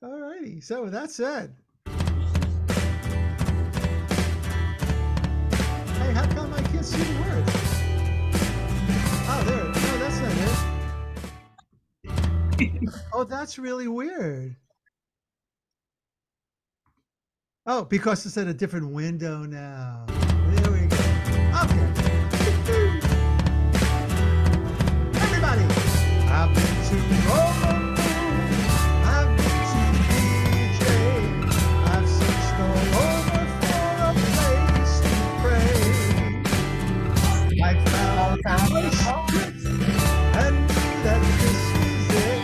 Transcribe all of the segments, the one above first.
All righty. So with that said, hey, how come I can't see the words? Oh, there. No, that's not it. Oh, that's really weird. Oh, because it's at a different window now. There we go. Okay. Everybody, I've been to Rome. I've been to DJ. I've searched all over for a place to pray. I found a place and knew that this was it.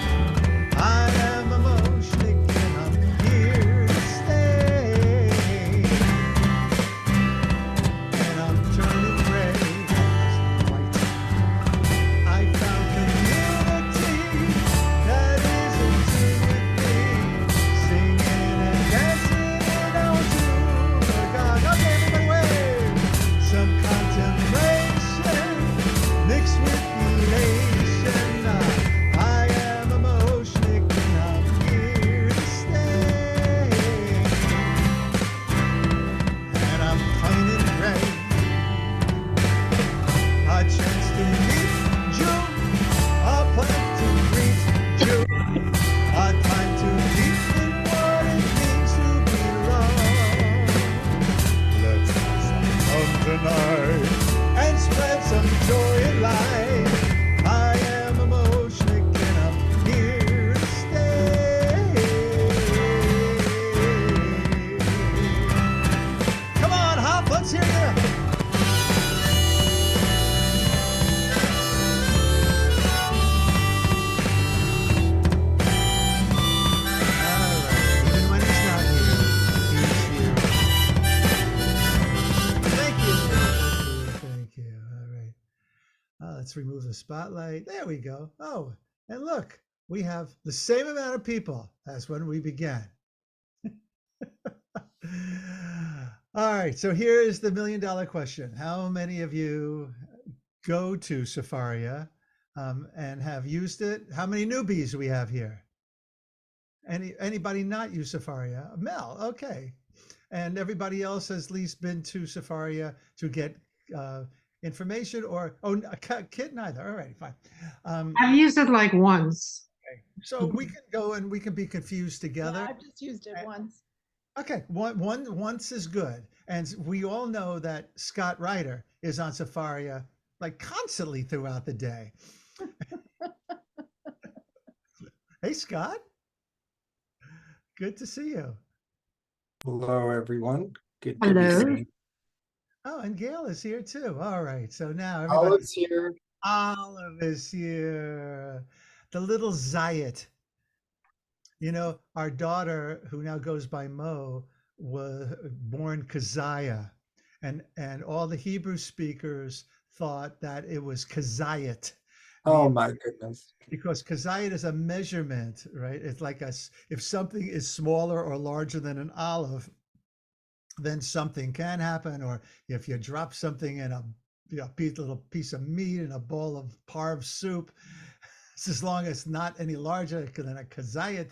I am a moshnik and I'm here to stay. And I'm turning gray and white. I found community that is in tune with me, singing and dancing out to the God. Okay, everybody wave. Some contemplation mixed with elation. I am a moshnik and I'm here to stay. And I'm turning gray. A chance to meet June, a plan to greet June, a time to deepen what it means to belong. Let's have some fun tonight and spread some joy and light. I am a moshnik and I'm here to stay. Come on, hop, let's hear you. Even when he's not here, he's here. Thank you. Thank you. All right. Let's remove the spotlight. There we go. Oh, and look, we have the same amount of people as when we began. All right. So here is the $1 million question. How many of you go to Sefaria and have used it? How many newbies do we have here? Anybody not use Sefaria? Mel, okay. And everybody else has at least been to Sefaria to get information or, Kit neither. All right, fine. I've used it like once. Okay. So we can go and we can be confused together. Yeah, I've just used it once. Okay, once is good. And we all know that Scott Ryder is on Sefaria like constantly throughout the day. Hey, Scott. Good to see you. Hello, everyone. Good to Hello. be seen. Oh, and Gail is here too. All right. So now Olive's here. Olive is here. The little Zayat. You know, our daughter, who now goes by Mo, was born Keziah. And all the Hebrew speakers thought that it was Kezayat. Oh my goodness. Because Kezayat is a measurement, right? It's like if something is smaller or larger than an olive, then something can happen. Or if you drop something in a little piece of meat in a bowl of parv soup, as long as it's not any larger than a Kezayat,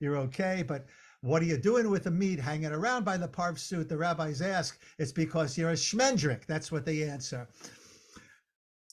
you're okay. But what are you doing with the meat hanging around by the parv soup? The rabbis ask. It's because you're a shmendrik. That's what they answer.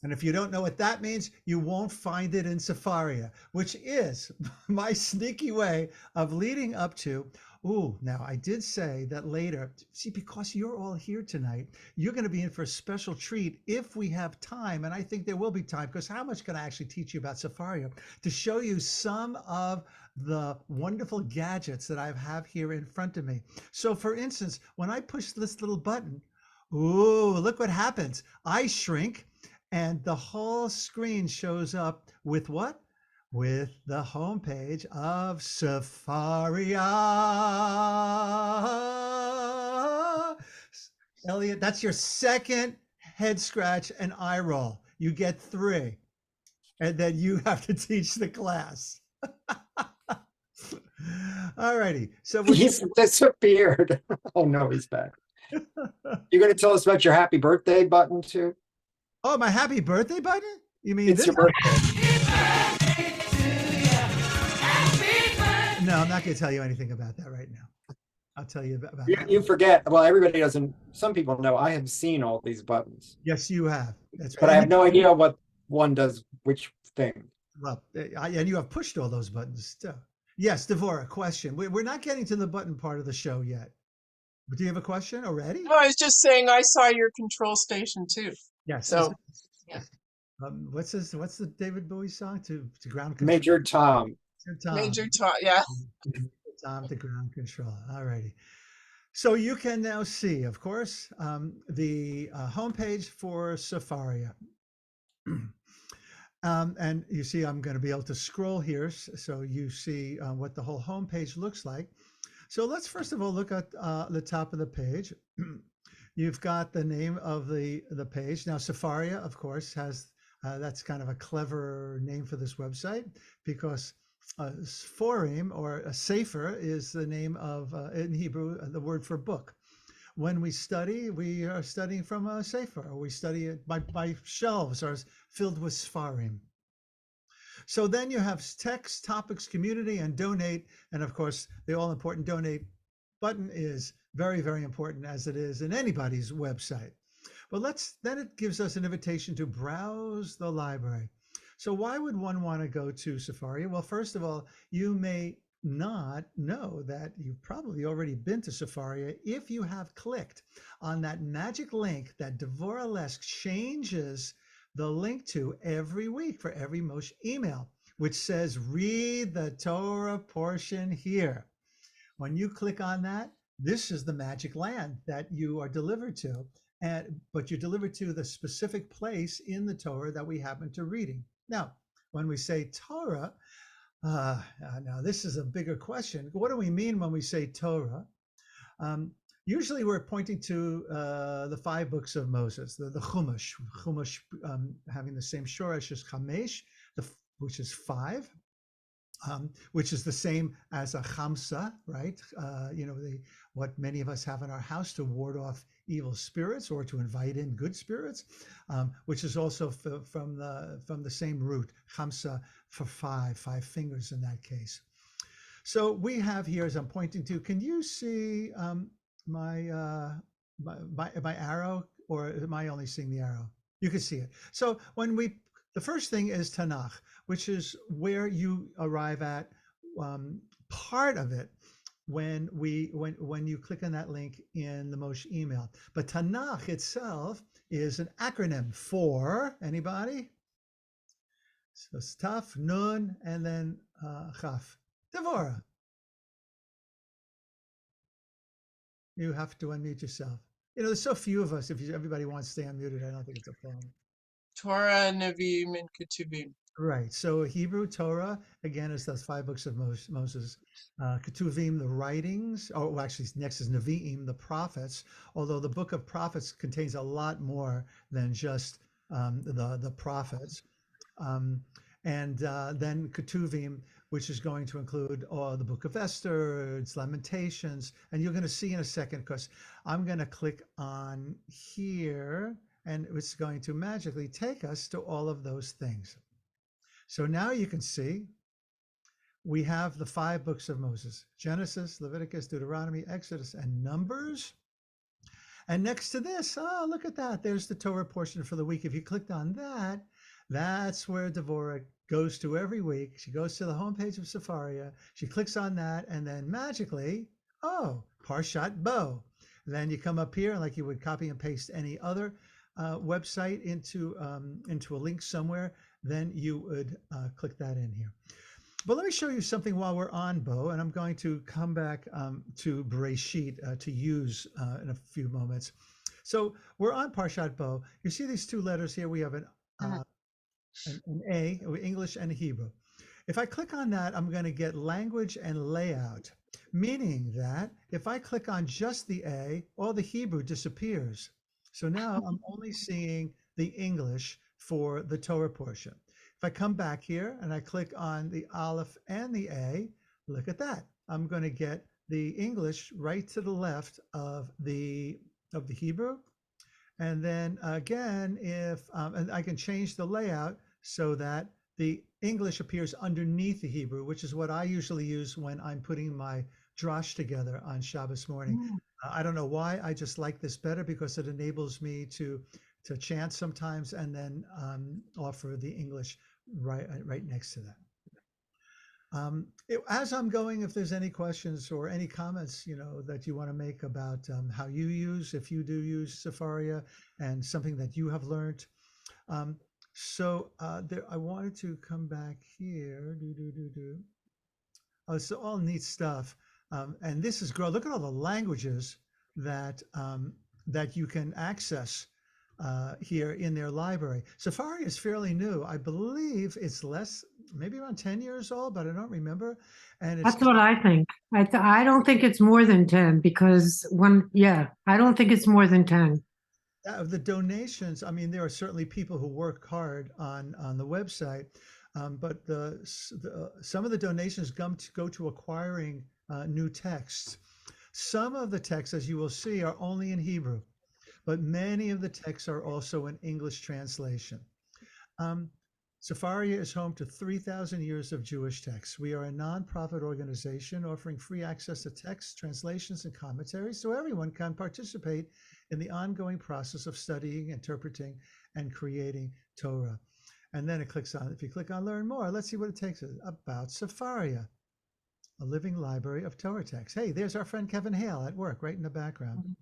And if you don't know what that means, you won't find it in Sefaria, which is my sneaky way of leading up to, now I did say that later, see, because you're all here tonight, you're going to be in for a special treat if we have time. And I think there will be time, because how much can I actually teach you about Sefaria? To show you some of the wonderful gadgets that I have here in front of me. So for instance, when I push this little button, look what happens. I shrink. And the whole screen shows up with what? With the homepage of Sefaria. Elliot, that's your second head scratch and eye roll. You get 3. And then you have to teach the class. All righty. So He's disappeared. Oh no, he's back. You're going to tell us about your happy birthday button too? Oh, my happy birthday button? You mean It's this? your birthday. No, not going to tell you anything about that right now. I'll tell you about that. You forget, well, everybody doesn't, some people know I have seen all these buttons, Yes, you have. That's but I have no idea what one does which thing. Well, and you have pushed all those buttons too. Yes, Devora, question. We're not getting to the button part of the show yet. But do you have a question already? No, I was just saying I saw your control station too. Yes. So, yeah. What's the David Bowie song to ground control? Major Tom. Major Tom, yeah. Tom to ground control. All righty. So you can now see, of course, the homepage for Sefaria. And you see, I'm going to be able to scroll here, so you see what the whole homepage looks like. So let's first of all look at the top of the page. You've got the name of the page. Now, Sefaria, of course, has that's kind of a clever name for this website, because Sforim, or a Sefer, is the name of, in Hebrew, the word for book. When we study, we are studying from a Sefer. We study it by shelves are filled with Sfarim. So then you have text, topics, community, and donate. And of course, the all-important donate button is very, very important, as it is in anybody's website. But then it gives us an invitation to browse the library. So why would one want to go to Sefaria? Well, first of all, you may not know that you've probably already been to Sefaria if you have clicked on that magic link that Devorah Lesk changes the link to every week for every Moshe email, which says, read the Torah portion here. When you click on that, this is the magic land that you are delivered to, but you're delivered to the specific place in the Torah that we happen to reading. Now, when we say Torah, now this is a bigger question. What do we mean when we say Torah? Usually we're pointing to the 5 books of Moses, the Chumash having the same shoresh as Chamesh, which is 5, which is the same as a Chamsa, right? What many of us have in our house to ward off evil spirits or to invite in good spirits, which is also from the same root, Chamsa, for 5 fingers in that case. So we have here, as I'm pointing to, can you see my arrow, or am I only seeing the arrow? You can see it. So the first thing is Tanakh, which is where you arrive at part of it when you click on that link in the Moshe email. But Tanakh itself is an acronym for, anybody? So it's Taf, Nun, and then Chaf. Devorah. You have to unmute yourself. There's so few of us. If everybody wants to stay unmuted, I don't think it's a problem. Torah, Nevi'im, and Ketuvim. Right. So Hebrew Torah, again, is those 5 books of Moses. Ketuvim, the writings. Oh, well, actually, next is Nevi'im, the prophets. Although the book of prophets contains a lot more than just the prophets. And then Ketuvim, which is going to include the book of Esther, its Lamentations. And you're going to see in a second, because I'm going to click on here, and it's going to magically take us to all of those things. So now you can see we have the 5 books of Moses: Genesis, Leviticus, Deuteronomy, Exodus, and Numbers. And next to this, look at that. There's the Torah portion for the week. If you clicked on that, that's where Devorah goes to every week. She goes to the homepage of Sefaria. She clicks on that, and then magically, Parshat Bo. Then you come up here, like you would copy and paste any other website into a link somewhere. Then you would click that in here. But let me show you something while we're on Bo, and I'm going to come back to Bereshit to use in a few moments. So we're on Parshat Bo. You see these 2 letters here. We have an A, English and Hebrew. If I click on that, I'm going to get language and layout, meaning that if I click on just the A, all the Hebrew disappears. So now I'm only seeing the English for the Torah portion. If I come back here and I click on the Aleph and the A, look at that. I'm going to get the English right to the left of the Hebrew. And then again, if and I can change the layout so that the English appears underneath the Hebrew, which is what I usually use when I'm putting my drash together on Shabbos morning. I don't know why. I just like this better because it enables me to chant sometimes and then offer the English right next to that. As I'm going, if there's any questions or any comments, that you want to make about how you use, if you do use Sefaria, and something that you have learned. I wanted to come back here. Oh, it's all neat stuff. And this is look at all the languages that you can access here in their library. Sefaria is fairly new. I believe it's maybe around 10 years old, but I don't remember. And That's what I think. I don't think it's more than 10 because I don't think it's more than 10. Of the donations, I mean, there are certainly people who work hard on the website, but some of the donations go to acquiring new texts. Some of the texts, as you will see, are only in Hebrew, but many of the texts are also in English translation. Sefaria is home to 3,000 years of Jewish texts. We are a nonprofit organization offering free access to texts, translations, and commentaries so everyone can participate in the ongoing process of studying, interpreting, and creating Torah. And then if you click on Learn More, let's see what it takes us about Sefaria, a living library of Torah texts. Hey, there's our friend Kevin Hale at work, right in the background.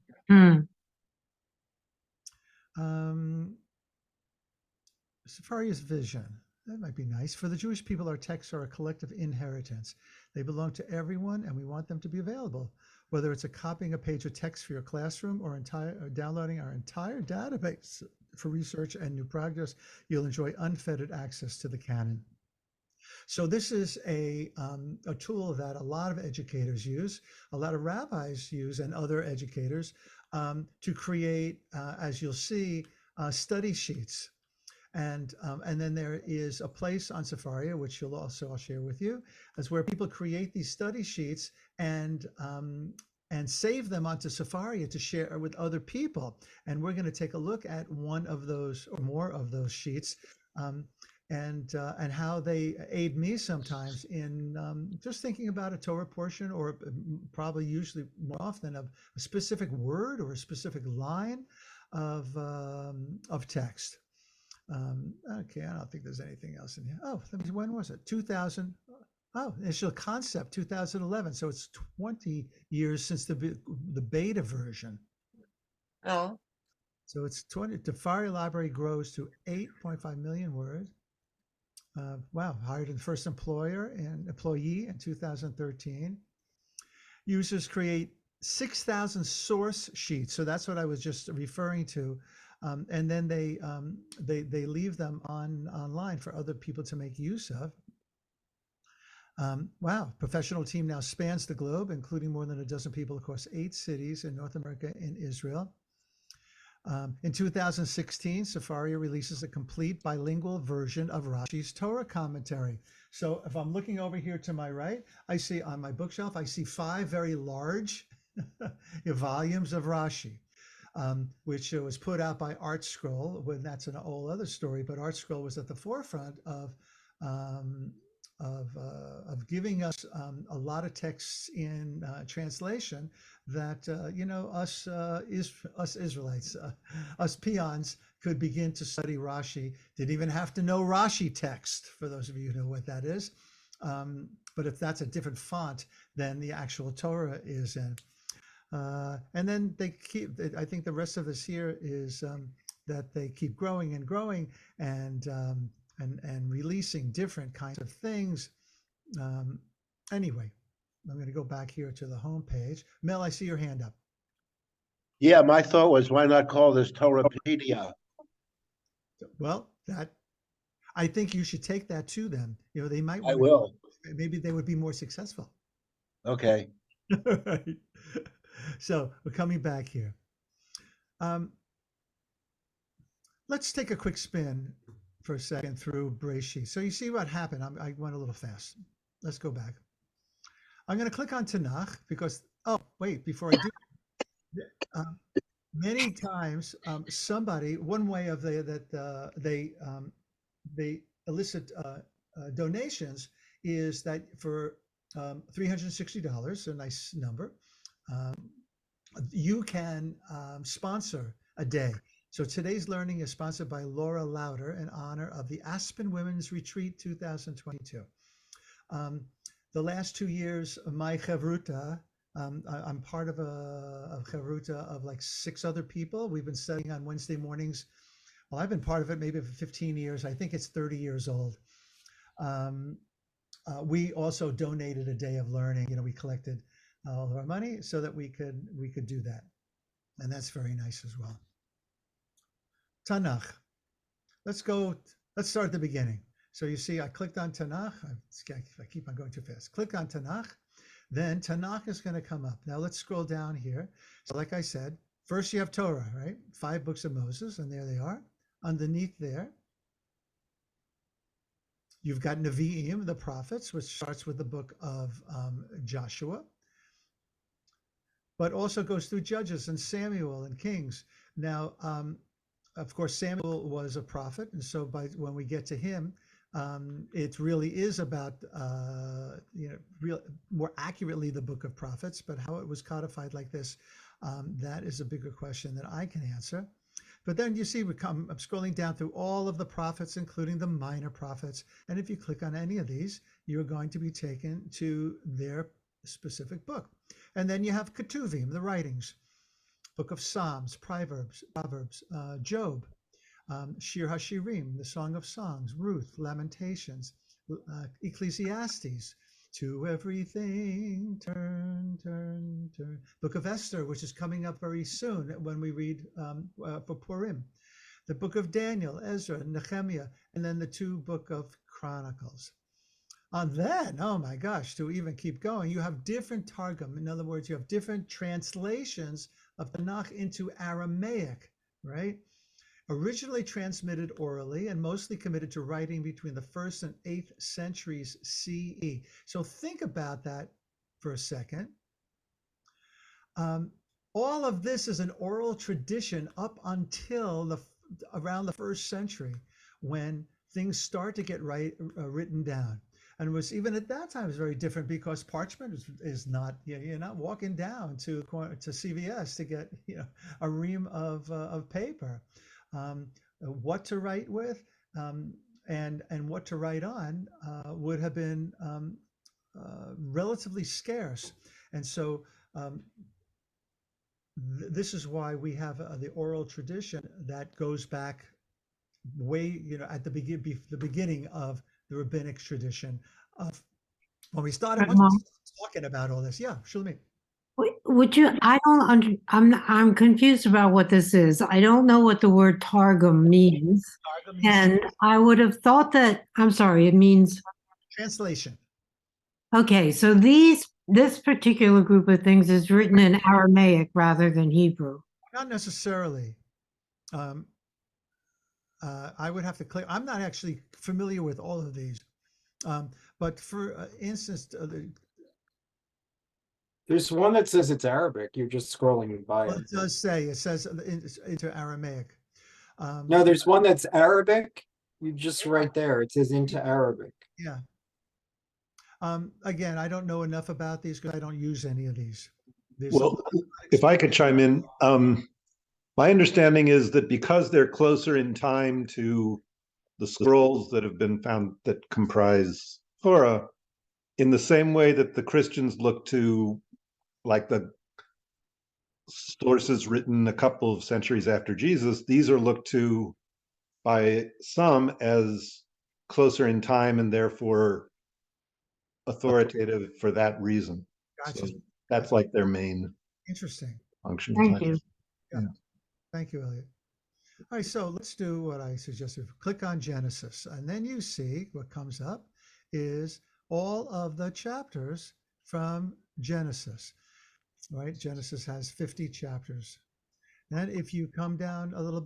Sefaria's vision. That might be nice. For the Jewish people, our texts are a collective inheritance. They belong to everyone, and we want them to be available. Whether it's copying a page of text for your classroom or downloading our entire database for research and new progress, you'll enjoy unfettered access to the canon. So this is a tool that a lot of educators use, a lot of rabbis use, and other educators to create, as you'll see, study sheets. And then there is a place on Sefaria, which I'll share with you, as where people create these study sheets and save them onto Sefaria to share with other people. And we're going to take a look at one of those or more of those sheets, and how they aid me sometimes in just thinking about a Torah portion, or probably usually more often of a specific word or a specific line of text. Okay, I don't think there's anything else in here. Oh, when was it? 2000. Oh, initial concept, 2011. So it's 20 years since the beta version. Oh. So it's 20. The Sefaria library grows to 8.5 million words. Wow, hired the first employee in 2013. Users create 6,000 source sheets. So that's what I was just referring to. And then they leave them online for other people to make use of. Wow, professional team now spans the globe, including more than a dozen people across 8 cities in North America and Israel. In 2016, Sefaria releases a complete bilingual version of Rashi's Torah commentary. So if I'm looking over here to my right, I see on my bookshelf, I see 5 very large volumes of Rashi. Which was put out by ArtScroll. When that's an whole other story, but ArtScroll was at the forefront of giving us a lot of texts in translation that us Israelites, us peons, could begin to study Rashi. Didn't even have to know Rashi text, for those of you who know what that is. But if that's a different font than the actual Torah is in. And then I think the rest of this here is that they keep growing and growing and releasing different kinds of things. Anyway, I'm going to go back here to the home page. Mel, I see your hand up. Yeah, my thought was, why not call this Torahpedia? Well, I think you should take that to them. They might. I will. Maybe they would be more successful. Okay. Right. So we're coming back here. Let's take a quick spin for a second through Bereshit. So you see what happened. I went a little fast. Let's go back. I'm going to click on Tanakh because, before I do, many times somebody, one way of they elicit donations is that for $360, a nice number, you can sponsor a day. So today's learning is sponsored by Laura Lauder in honor of the Aspen Women's Retreat 2022. The last 2 years, my chavruta, I'm part of a chavruta of like 6 other people. We've been studying on Wednesday mornings. Well, I've been part of it maybe for 15 years. I think it's 30 years old. We also donated a day of learning. We collected all of our money so that we could do that, and that's very nice as well. Tanakh. Let's start at the beginning. So you see, I clicked on Tanakh. I keep on going too fast. Click on Tanakh, then Tanakh is going to come up. Now let's scroll down here. So like I said, first you have Torah, right? 5 books of Moses, and there they are. Underneath there, you've got Nevi'im, the prophets, which starts with the book of Joshua, but also goes through Judges and Samuel and Kings. Now, of course, Samuel was a prophet, and so when we get to him, it really is about, more accurately the book of prophets, but how it was codified like this, that is a bigger question that I can answer. But then you see, I'm scrolling down through all of the prophets, including the minor prophets. And if you click on any of these, you're going to be taken to their specific book. And then you have Ketuvim, the writings, book of Psalms, Proverbs, Job, Shir HaShirim, the Song of Songs, Ruth, Lamentations, Ecclesiastes, to everything turn, turn, turn. Book of Esther, which is coming up very soon when we read for Purim. The book of Daniel, Ezra, Nehemiah, and then the 2 book of Chronicles. And then, oh my gosh, to even keep going, you have different Targum. In other words, you have different translations of Tanakh into Aramaic, right? Originally transmitted orally and mostly committed to writing between the 1st and 8th centuries CE. So think about that for a second. All of this is an oral tradition up until around the 1st century, when things start to get written down. And it was, even at that time, it was very different, because parchment is not, you're not walking down to CVS to get a ream of paper. What to write with and what to write on would have been relatively scarce. And so this is why we have the oral tradition that goes back way, at the beginning of the rabbinic tradition of when we started talking about all this. Yeah, Shulamit. Would you, I'm confused about what this is. I don't know what the word Targum means. Targum means And I would have thought that, I'm sorry, it means translation. Okay, so this particular group of things is written in Aramaic rather than Hebrew. Not necessarily. I would have to click. I'm not actually familiar with all of these, but for instance, There's one that says it's Arabic. You're just scrolling by well, it. it says into Aramaic. No, there's one that's Arabic. You just right there. It says into Arabic. Yeah. Again, I don't know enough about these because I don't use any of these. Well, if I could chime in, my understanding is that because they're closer in time to the scrolls that have been found that comprise Torah, in the same way that the Christians look to, like, the sources written a couple of centuries after Jesus, these are looked to by some as closer in time and therefore authoritative for that reason. Gotcha. So that's like their main Interesting. function. Thank you. Yeah. Thank you, Elliot. All right, so let's do what I suggested. Click on Genesis, and then you see what comes up is all of the chapters from Genesis, right? Genesis has 50 chapters. And if you come down a little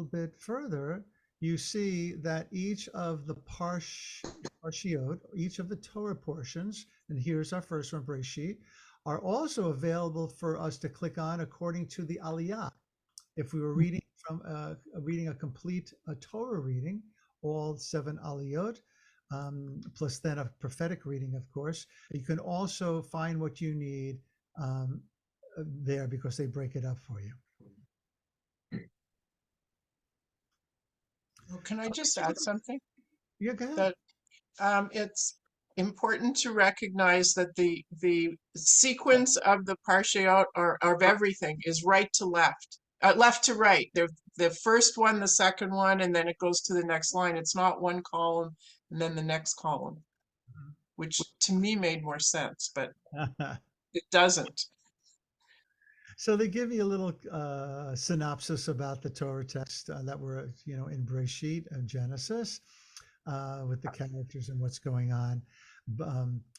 bit further, you see that each of the parshiot, each of the Torah portions, and here's our first one, Bereshit, are also available for us to click on according to the aliyah. If we were reading from reading a complete Torah reading, all 7 aliyot, plus then a prophetic reading, of course. You can also find what you need there because they break it up for you. Well, can I just add something? Yeah, go ahead. That it's important to recognize that the sequence of the parshiot or of everything is right to left, left to right. The first one, the second one, and then it goes to the next line. It's not one column and then the next column, which to me made more sense, but it doesn't. So they give you a little synopsis about the Torah text that were, in Bereshit and Genesis, with the characters and what's going on.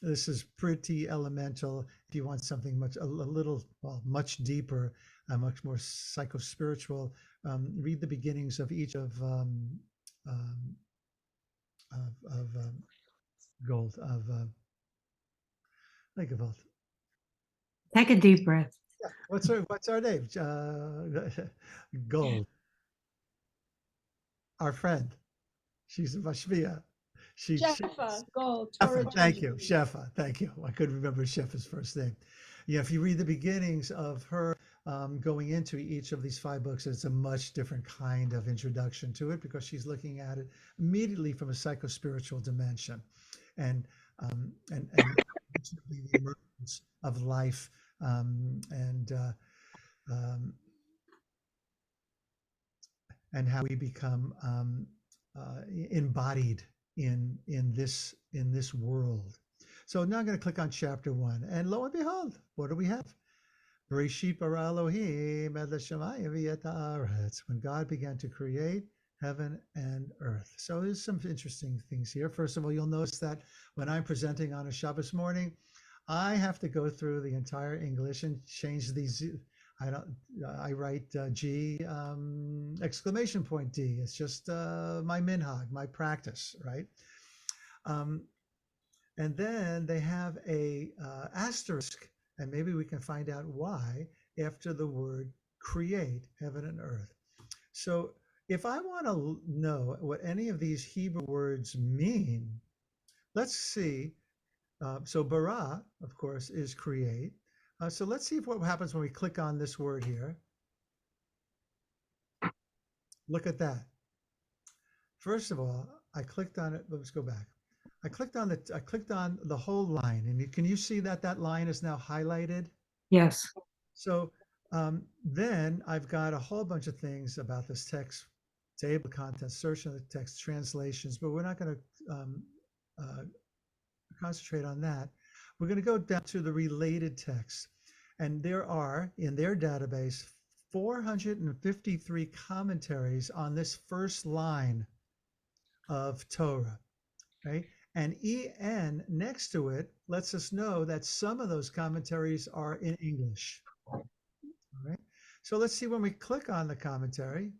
This is pretty elemental. If you want something much deeper, much more psycho-spiritual, read the beginnings of each of Gold Gold. Take a deep breath. What's our name? Gold. Our friend. She's a Mashvia. Shefa, Gold, Shefa, Torah thank you. Judgment. Shefa, thank you. I couldn't remember Shefa's first name. Yeah, if you read the beginnings of her going into each of these 5 books, it's a much different kind of introduction to it because she's looking at it immediately from a psycho-spiritual dimension, and the emergence of life and how we become embodied in this world. So now I'm going to click on chapter 1, and lo and behold, what do we have? Bereshit bara Elohim et hashamayim v'et haaretz, when God began to create heaven and earth. So there's some interesting things here. First of all, you'll notice that when I'm presenting on a Shabbos morning, I have to go through the entire English and change these. I write G exclamation point D. It's just my minhag, my practice, right? And then they have a asterisk, and maybe we can find out why after the word create heaven and earth. So if I want to know what any of these Hebrew words mean, let's see. So bara, of course, is create. So let's see what happens when we click on this word here. Look at that. First of all, I clicked on it. Let's go back. I clicked on the whole line, and can you see that line is now highlighted? Yes. So then I've got a whole bunch of things about this text, table of contents, search of the text, translations, but we're not going to concentrate on that. We're going to go down to the related text, and there are in their database 453 commentaries on this first line of Torah, right? And EN next to it lets us know that some of those commentaries are in English. All right. So let's see when we click on the commentary,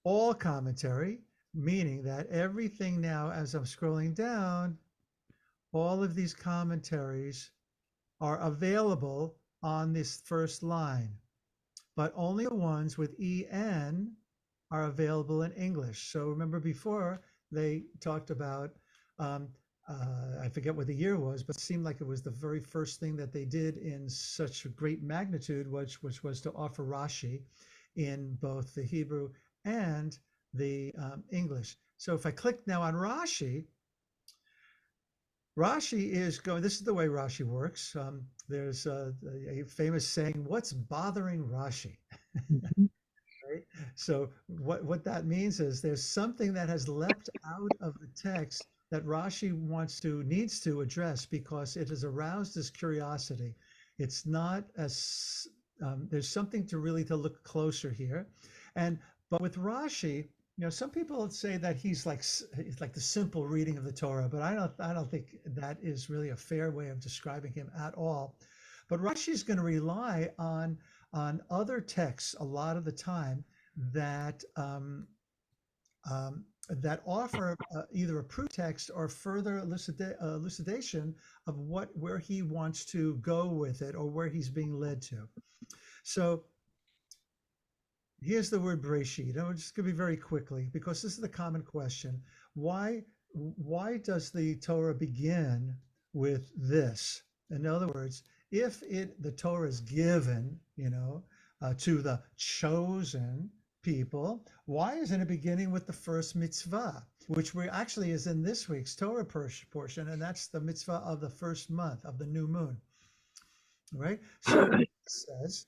all commentary, meaning that everything now, as I'm scrolling down, all of these commentaries are available on this first line, but only the ones with EN are available in English. So remember before they talked about, I forget what the year was, but it seemed like it was the very first thing that they did in such a great magnitude, which was to offer Rashi in both the Hebrew and the English. So if I click now on Rashi, Rashi is going, this is the way Rashi works. There's a famous saying, what's bothering Rashi? Right? So what that means is there's something that has leapt out of the text that Rashi needs to address because it has aroused his curiosity. It's not as, there's something to look closer here. But with Rashi, some people say that he's like the simple reading of the Torah, but I don't think that is really a fair way of describing him at all. But Rashi is going to rely on other texts a lot of the time that that offer either a proof text or further elucidation of where he wants to go with it or where he's being led to. So here's the word Bereshit. I'm just going to be very quickly because this is the common question. Why why does the Torah begin with this? In other words, if the Torah is given, to the chosen people, why isn't it beginning with the first mitzvah, which we actually is in this week's Torah portion, and that's the mitzvah of the first month of the new moon, right? So it says,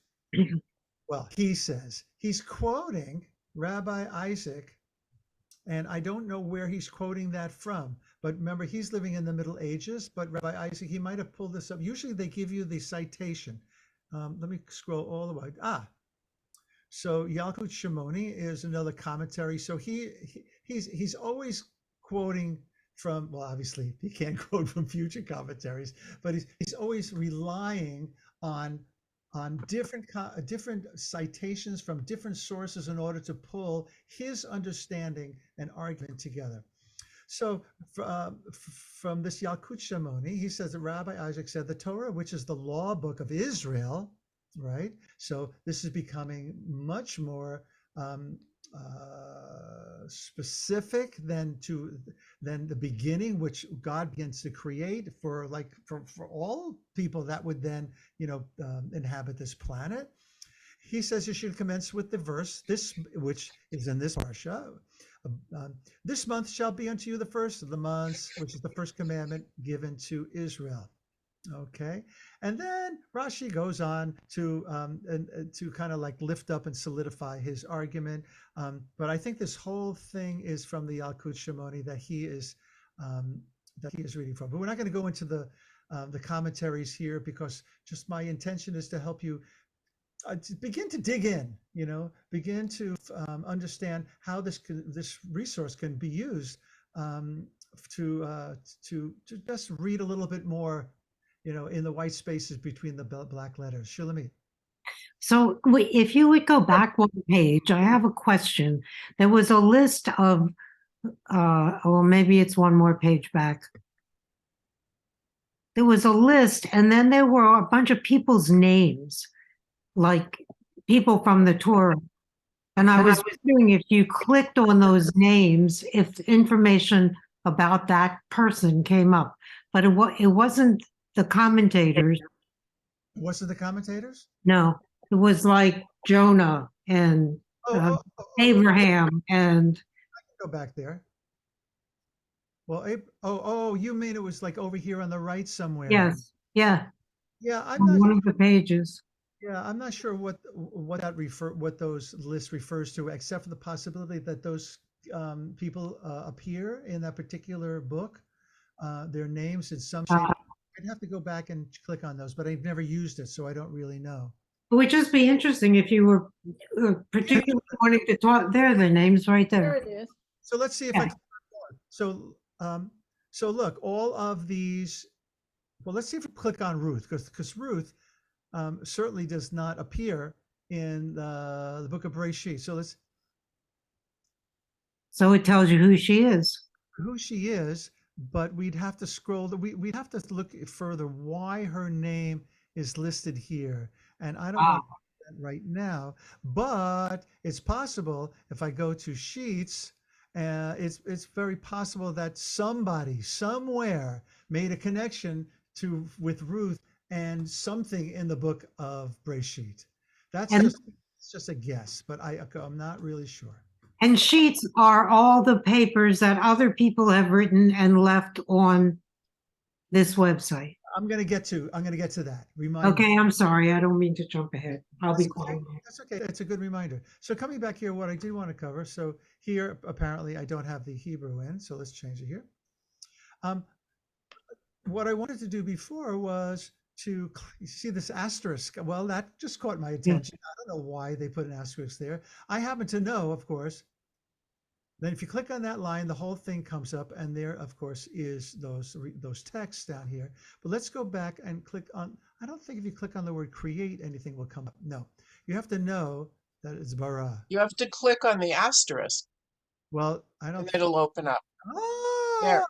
well, he says, he's quoting Rabbi Isaac, and I don't know where he's quoting that from, but remember, he's living in the Middle Ages, but Rabbi Isaac, he might have pulled this up. Usually they give you the citation. Let me scroll all the way. So Yalkut Shimoni is another commentary. So he's always quoting from, well, obviously he can't quote from future commentaries, but he's always relying on different citations from different sources in order to pull his understanding and argument together. So from this Yalkut Shimoni, he says that Rabbi Isaac said the Torah, which is the law book of Israel, right? So this is becoming much more specific than the beginning, which God begins to create for all people that would then inhabit this planet. He says you should commence with the verse, which is in this parsha. This month shall be unto you the first of the months, which is the first commandment given to Israel. Okay, and then Rashi goes on to kind of like lift up and solidify his argument. But I think this whole thing is from the Yalkut Shimoni that he is reading from. But we're not going to go into the commentaries here, because just my intention is to help you to begin to dig in, begin to understand how this resource can be used to just read a little bit more, in the white spaces between the black letters. Shulamit. So if you would go back one page, I have a question. There was a list of, or maybe it's one more page back. There was a list, and then there were a bunch of people's names, like people from the Torah. And I was wondering if you clicked on those names, if information about that person came up. But it wasn't the commentators. Was it the commentators? No, it was like Jonah and Abraham and. Go back there. Well, you mean it was like over here on the right somewhere? Yes, yeah. Yeah, On one of the pages. Yeah, I'm not sure what those lists refers to, except for the possibility that those people appear in that particular book, their names in some shape. I'd have to go back and click on those, but I've never used it, so I don't really know. It would just be interesting if you were particularly wanting to talk. There are the names right there. There it is. So let's see if I can. So look, all of these. Well, let's see if we click on Ruth, because Ruth certainly does not appear in the book of Bereshit. So it tells you who she is. But we'd have to scroll. We'd have to look further why her name is listed here, and I don't want to do that right now. But it's possible if I go to Sheets, it's very possible that somebody somewhere made a connection with Ruth and something in the book of Bereshit. That's just a guess, but I'm not really sure. And sheets are all the papers that other people have written and left on this website. I'm going to get to that. Okay, I'm sorry. I don't mean to jump ahead. I'll be quiet. That's okay. It's a good reminder. So coming back here, what I do want to cover. So here, apparently, I don't have the Hebrew in, so let's change it here. What I wanted to do before was to see this asterisk. Well, that just caught my attention. I don't know why they put an asterisk there. I happen to know, of course. Then if you click on that line, the whole thing comes up, and there, of course, is those texts down here. But let's go back and click on, I don't think if you click on the word create, anything will come up. No, you have to know that it's bara. You have to click on the asterisk. Well, I don't. And it'll open up. Oh, there.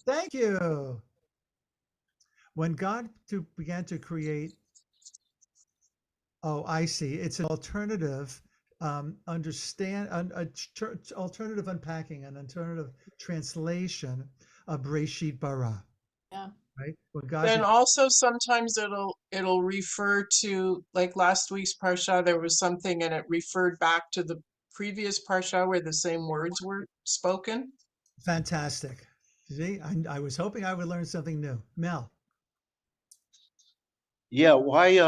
Thank you. When God began to create, oh, I see. It's an alternative understand alternative unpacking, an alternative translation of Breshit bara. Yeah. Right? What God Then did. also sometimes it'll refer to, like last week's parsha, there was something and it referred back to the previous parsha where the same words were spoken. Fantastic. See, I was hoping I would learn something new. Mel. Yeah, why,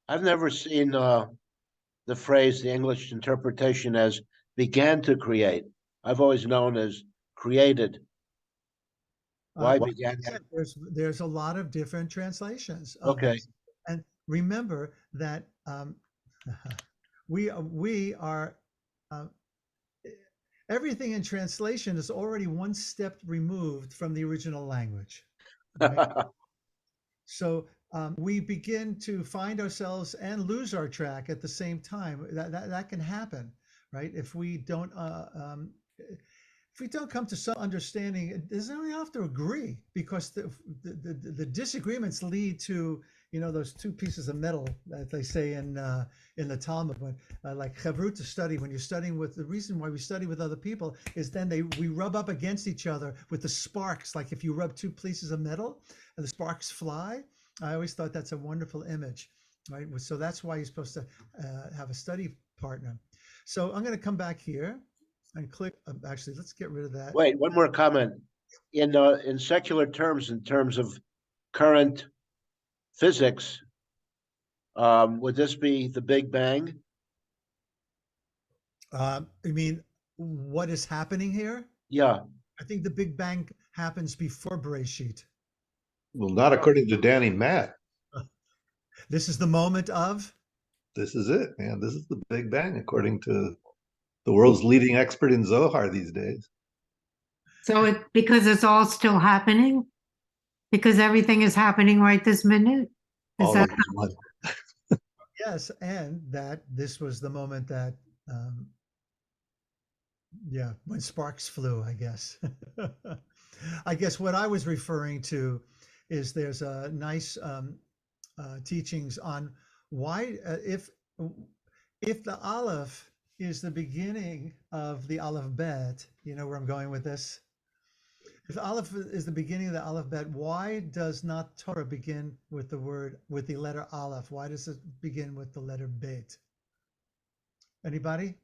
I've never seen, the phrase, the English interpretation as began to create. I've always known as created. Why Like began? I said, there's a lot of different translations of Okay. this. And remember that we are everything in translation is already one step removed from the original language. Right? So we begin to find ourselves and lose our track at the same time. That can happen, right? If we don't come to some understanding, it doesn't really have to agree, because the disagreements lead to, those two pieces of metal that they say in the Talmud. But like chavrut, to study, when you're studying with, the reason why we study with other people is then we rub up against each other with the sparks. Like if you rub two pieces of metal and the sparks fly. I always thought that's a wonderful image, right? So that's why you're supposed to have a study partner. So I'm going to come back here and click. Actually, let's get rid of that. Wait, one more comment. In secular terms, in terms of current physics, would this be the Big Bang? I mean, what is happening here? Yeah. I think the Big Bang happens before Bereshit. Well, not according to Danny Matt. This is the moment of. This is it, man. This is the Big Bang, according to the world's leading expert in Zohar these days. So because it's all still happening? Because everything is happening right this minute? Is All that of one. Yes, and that this was the moment that, when sparks flew, I guess. I guess what I was referring to is there's a nice teachings on why, if the Aleph is the beginning of the Aleph Bet, you know where I'm going with this? If Aleph is the beginning of the Aleph Bet, why does not Torah begin with the letter Aleph? Why does it begin with the letter Bet? Anybody?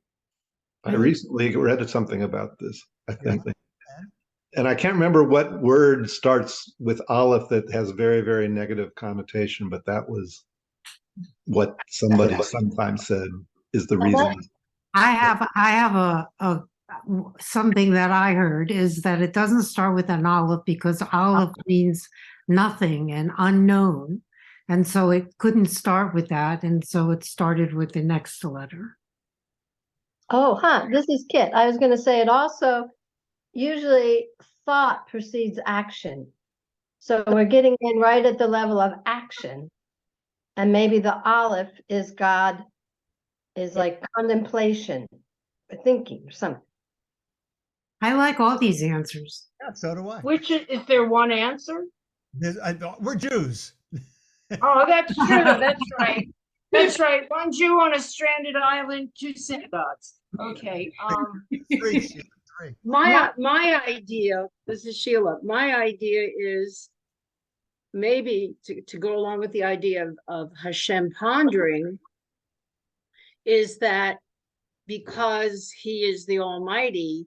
I recently read something about this, I think. Yeah. And I can't remember what word starts with Aleph that has very, very negative connotation, but that was what somebody sometimes said is the reason. I have a something that I heard is that it doesn't start with an Aleph because Aleph means nothing and unknown. And so it couldn't start with that. And so it started with the next letter. Oh, this is Kit. I was going to say it also, usually thought precedes action. So we're getting in right at the level of action. And maybe the Aleph is God, is like contemplation, or thinking, or something. I like all these answers. Yeah, so do I. Which is there one answer? We're Jews. Oh, that's true. That's right. That's right. One Jew on a stranded island, two synagogues. Okay. Three. My idea, this is Sheila. My idea is maybe to go along with the idea of Hashem pondering, is that because he is the Almighty,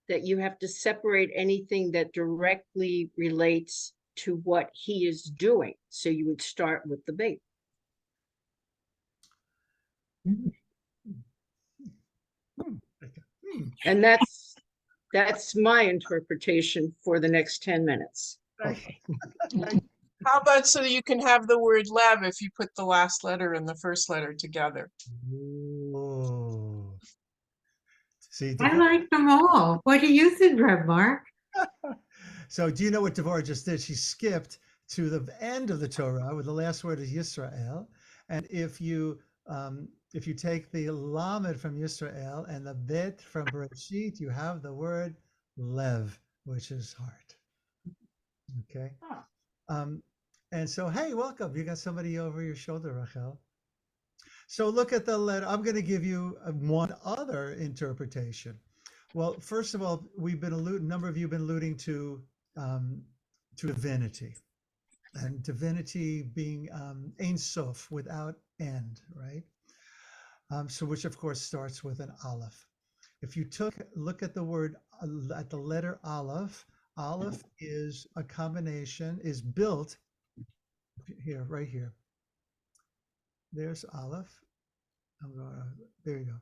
that you have to separate anything that directly relates to what he is doing. So you would start with the bait. And that's my interpretation for the next 10 minutes. How about so you can have the word lev if you put the last letter and the first letter together? Ooh. See, I like them all. What do you think, Rev Mark? So do you know what Devorah just did? She skipped to the end of the Torah where the last word is Yisrael. And if you take the Lamed from Yisrael and the Bet from Bereshit, you have the word Lev, which is heart. Okay. And so, hey, welcome. You got somebody over your shoulder, Rachel. So look at the letter. I'm going to give you one other interpretation. Well, first of all, a number of you have been alluding to divinity, and divinity being Ein Sof, without end, right? So which of course starts with an Aleph. If you look at the word, at the letter Aleph, Aleph is a combination, is built here, right here. There's Aleph. There you go.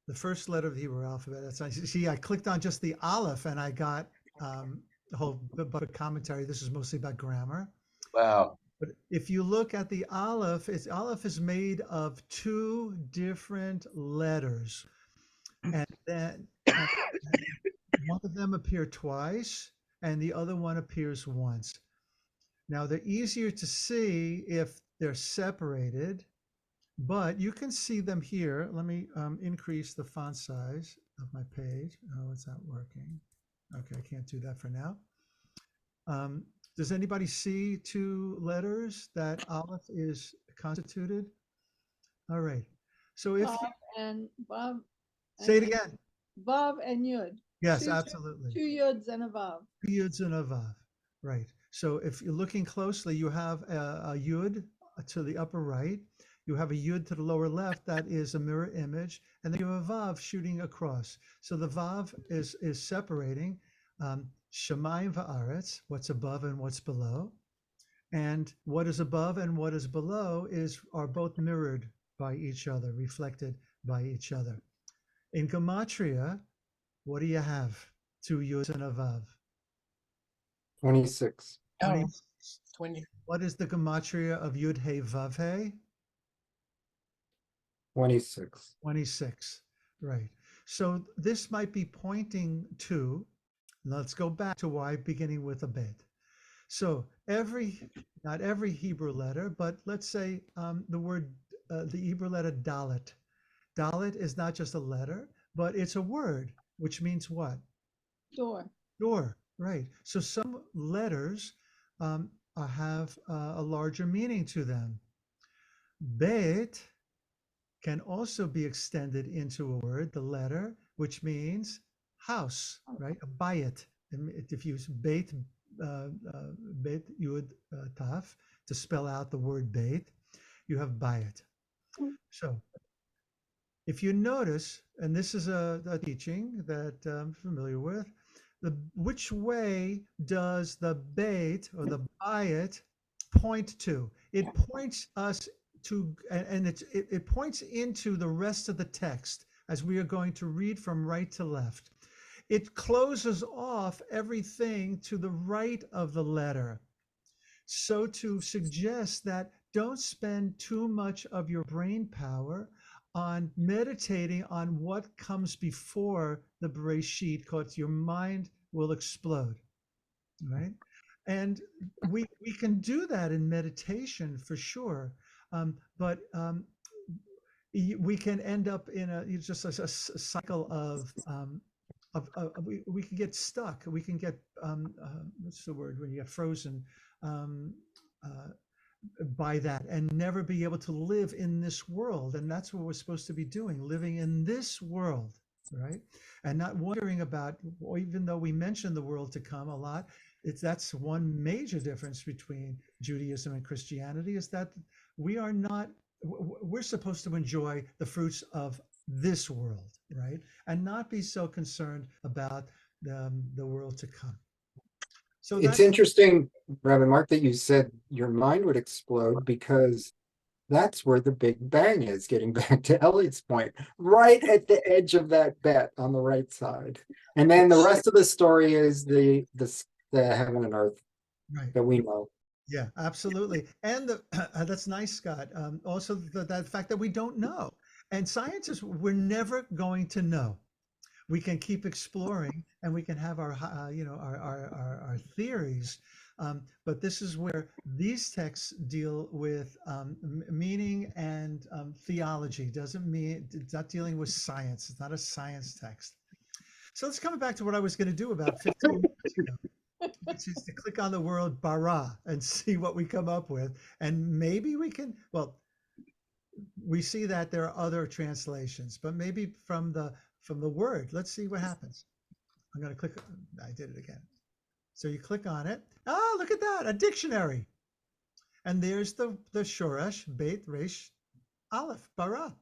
The first letter of the Hebrew alphabet. That's nice. See, I clicked on just the Aleph and I got the whole book of commentary. This is mostly about grammar. Wow. But if you look at the Aleph, Aleph is made of two different letters. And then one of them appear twice and the other one appears once. Now they're easier to see if they're separated, but you can see them here. Let me increase the font size of my page. Oh, it's not working. Okay, I can't do that for now. Does anybody see two letters that Aleph is constituted? All right. So if Bob and Bob. say it and Yud. again. Bob and Yud. Yes, Two- absolutely. Two Yuds and a Bob. Two Yuds and a Vav. Right. So if you're looking closely, you have a Yud to the upper right. You have a Yud to the lower left. That is a mirror image. And then you have a Vav shooting across. So the Vav is separating Shamayim va'aretz, what's above and what's below. And what is above and what is below are both mirrored by each other, reflected by each other. In Gematria, what do you have? Two Yuds and a Vav. 26. 20. What is the Gematria of Yud He Vav He? 26. 26. Right. So this might be pointing to, let's go back to why beginning with a bet. So not every Hebrew letter, but let's say the Hebrew letter Dalet. Dalet is not just a letter, but it's a word, which means what? Door. Door, right. So some letters have a larger meaning to them. Bet can also be extended into a word, the letter, which means house, right? A bayit. If you use bet yud taf to spell out the word beit, you have bayit. So if you notice, and this is a teaching that I'm familiar with, which way does the beit or the bayit point to? It points us to, and it points into the rest of the text as we are going to read from right to left. It closes off everything to the right of the letter. So to suggest that don't spend too much of your brain power on meditating on what comes before the Bereshit, because your mind will explode, right? And we can do that in meditation for sure, but we can end up in just a cycle of we can get stuck. We can get what's the word when you get frozen by that and never be able to live in this world. And that's what we're supposed to be doing, living in this world, right? And not wondering about, even though we mention the world to come a lot, that's one major difference between Judaism and Christianity, is that we're supposed to enjoy the fruits of this world, right? And not be so concerned about the world to come. So It's interesting, Rabbi Mark, that you said your mind would explode, because that's where the Big Bang is, getting back to Elliot's point, right at the edge of that bet on the right side. And then the rest of the story is the heaven and earth, right, that we know. Yeah, absolutely. And that's nice, Scott. Also, that fact that we don't know. And scientists, we're never going to know. We can keep exploring, and we can have our theories, but this is where these texts deal with meaning and theology. Doesn't mean it's not dealing with science. It's not a science text. So let's come back to what I was going to do about 15 minutes ago, which is to click on the word bara and see what we come up with, and maybe we can. Well, we see that there are other translations, but maybe from the word. Let's see what happens. I'm going to click. I did it again. So you click on it. Oh, look at that, a dictionary. And there's the shoresh, beit, resh, aleph, bara.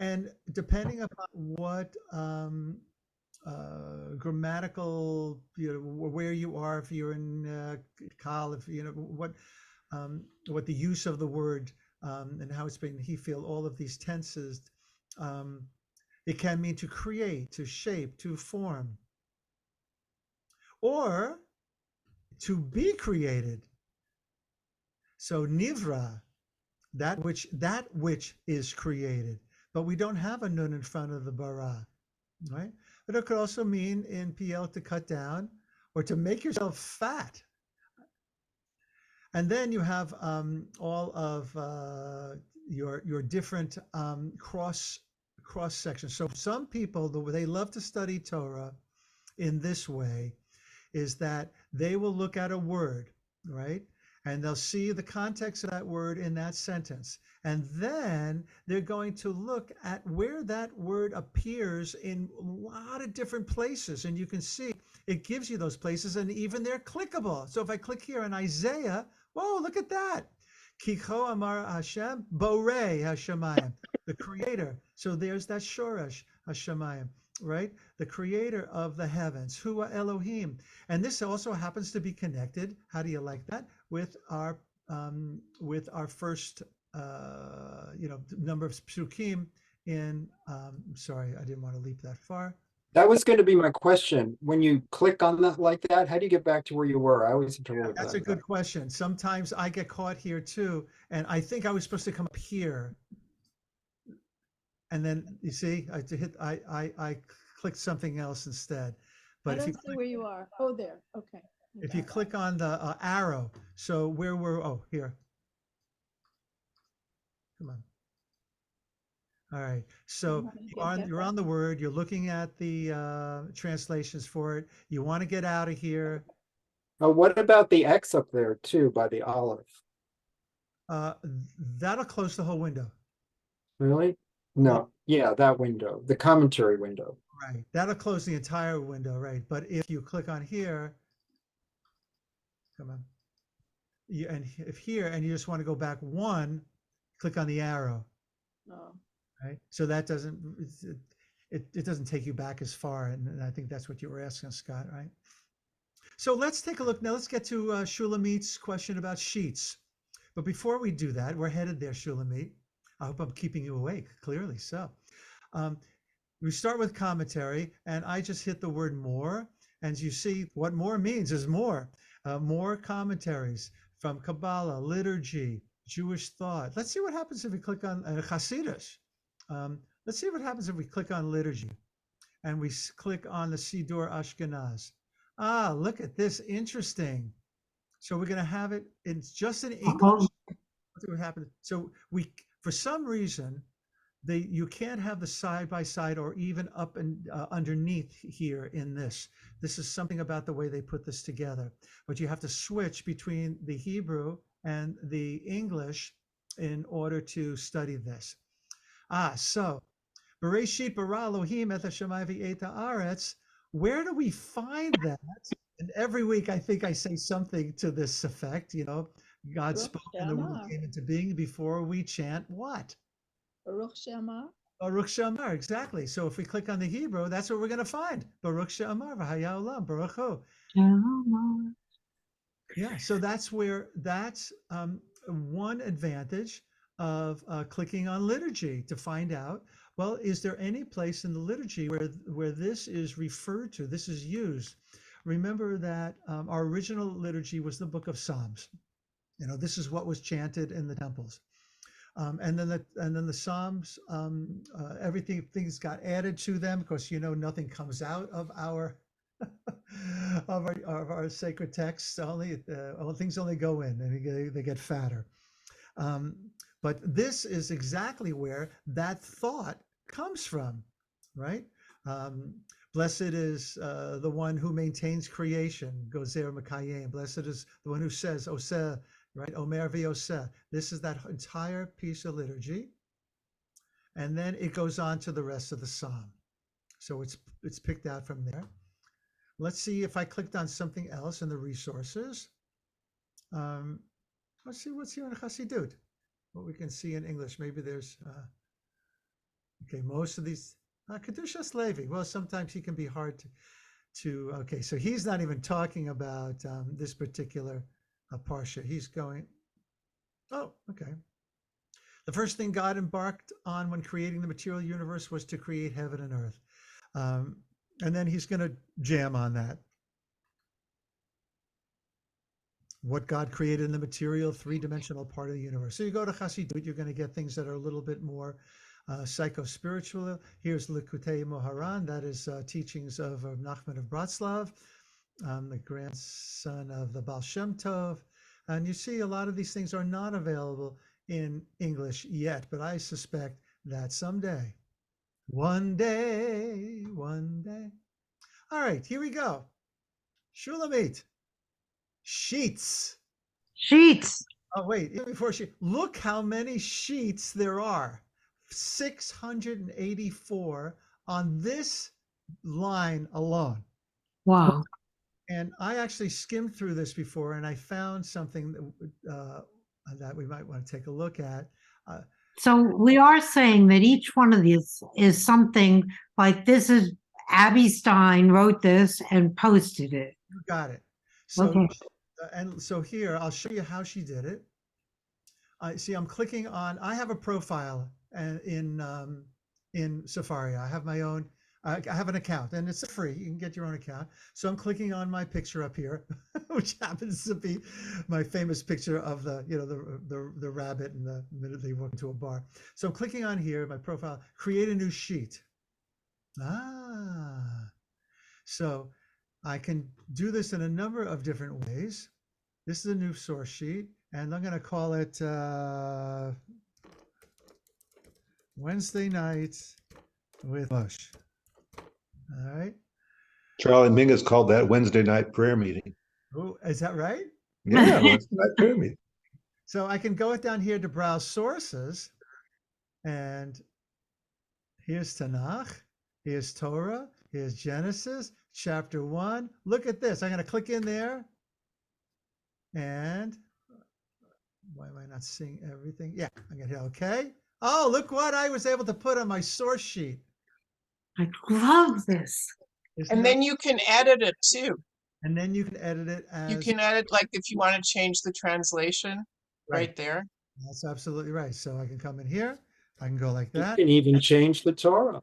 And depending upon what grammatical, where you are, if you're in Kal, if what the use of the word and how it's been, he feel all of these tenses. It can mean to create, to shape, to form, or to be created. So nivra, that which is created, but we don't have a nun in front of the bara, right? But it could also mean in PL to cut down or to make yourself fat. And then you have all of your different cross sections. So some people, they love to study Torah in this way, is that they will look at a word, right? And they'll see the context of that word in that sentence. And then they're going to look at where that word appears in a lot of different places. And you can see it gives you those places, and even they're clickable. So if I click here on Isaiah, whoa, look at that. Kicho Amar Hashem, Borei Hashemayim, the creator. So there's that Shoresh Hashemayim, right? The creator of the heavens, Hua Elohim. And this also happens to be connected, how do you like that, with our first number of psukim in, sorry, I didn't want to leap that far. That was going to be my question. When you click on that like that, how do you get back to where you were? I always interrupted That's a good question. Sometimes I get caught here too, and I think I was supposed to come up here, and then you see, I clicked something else instead. I But if don't you see where you are. Oh, there. Okay. if you click on the arrow, so where we're, oh, here. Come on. All right. So you're on the word, you're looking at the translations for it. You want to get out of here. Oh, what about the X up there too by the olive? That'll close the whole window. Really? No. Yeah, that window, the commentary window. Right. That'll close the entire window, right? But if you click on here, come on. And if here, and you just want to go back one, click on the arrow. Oh. Right. So that doesn't, it doesn't take you back as far. And I think that's what you were asking, Scott, right? So let's take a look now. Let's get to Shulamit's question about sheets. But before we do that, we're headed there, Shulamit. I hope I'm keeping you awake, clearly so. We start with commentary, and I just hit the word more. And you see what more means is more. More commentaries from Kabbalah, liturgy, Jewish thought. Let's see what happens if we click on Hasidus. Let's see what happens if we click on liturgy and we click on the Siddur Ashkenaz. Ah, look at this, interesting. So we're going to have it in just in English. Let's see what happens. So for some reason, you can't have the side by side or even up and underneath here in this. This is something about the way they put this together. But you have to switch between the Hebrew and the English in order to study this. So Bereshit bara Elohim et hashamayim v'et haaretz. Where do we find that? And every week I think I say something to this effect. God spoke and the world came into being before we chant what? Baruch She'amar. Baruch She'amar, exactly. So if we click on the Hebrew, that's what we're going to find. Baruch She'amar v'haya olam Baruch Hu. Yeah, so that's one advantage of clicking on liturgy to find out, well, is there any place in the liturgy where this is referred to, this is used? Remember that our original liturgy was the book of Psalms. This is what was chanted in the temples. And then the Psalms, things got added to them because nothing comes out of our of our sacred texts. Things only go in, and they get fatter. But this is exactly where that thought comes from, right? Blessed is the one who maintains creation, Gozer Makayim. Blessed is the one who says, Oseh, right? Omer v'Oseh. This is that entire piece of liturgy, and then it goes on to the rest of the psalm. So it's picked out from there. Let's see if I clicked on something else in the resources. Let's see what's here in Chassidut. What we can see in English. Maybe there's okay. Most of these Kedushas Levi. Well, sometimes he can be hard to. Okay, so he's not even talking about this particular parsha. He's going. Oh, okay. The first thing God embarked on when creating the material universe was to create heaven and earth. And then he's going to jam on that. What God created in the material, three-dimensional part of the universe. So you go to Chassidut, you're going to get things that are a little bit more psycho-spiritual. Here's Likutei Moharan, that is teachings of Nachman of Bratslav, the grandson of the Baal Shem Tov. And you see a lot of these things are not available in English yet, but I suspect that someday, one day. All right, here we go. Shulamit. Sheets. Sheets. Oh, wait, before look how many sheets there are. 684 on this line alone. Wow. And I actually skimmed through this before and I found something that we might want to take a look at. So we are saying that each one of these is something like this is Abby Stein wrote this and posted it. You got it. So, Okay. And so here, I'll show you how she did it. I see I'm clicking on, I have a profile in Sefaria. I have my own, I have an account and it's free. You can get your own account. So I'm clicking on my picture up here, which happens to be my famous picture of the, you know, the rabbit and the minute they walk into a bar. So I'm clicking on here, my profile, create a new sheet. So I can do this in a number of different ways. This is a new source sheet, and I'm going to call it Wednesday Night with Mush. All right. Charlie Mingus called that Wednesday night prayer meeting. Oh, is that right? Yeah, Wednesday night prayer meeting. So I can go down here to browse sources, and here's Tanakh, here's Torah, here's Genesis, chapter 1. Look at this. I'm going to click in there. And why am I not seeing everything? Yeah, I'm going to hit OK. Oh, look what I was able to put on my source sheet. I love this. And then you can edit it too. And then you can edit it as You can edit, like if you want to change the translation right there. That's absolutely right. So I can come in here. I can go like You that. can even change the Torah.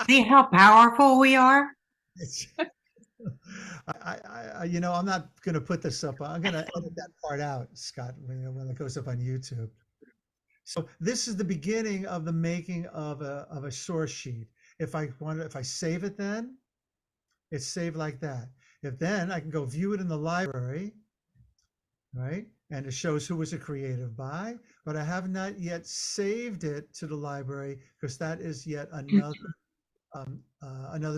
See how powerful we are? You know, I'm not going to put this up. I'm going to edit that part out, Scott, when it goes up on YouTube. So this is the beginning of the making of a source sheet. If I save it, then it's saved like that. If then I can go view it in the library, right? And it shows who was it created by, but I have not yet saved it to the library because that is yet another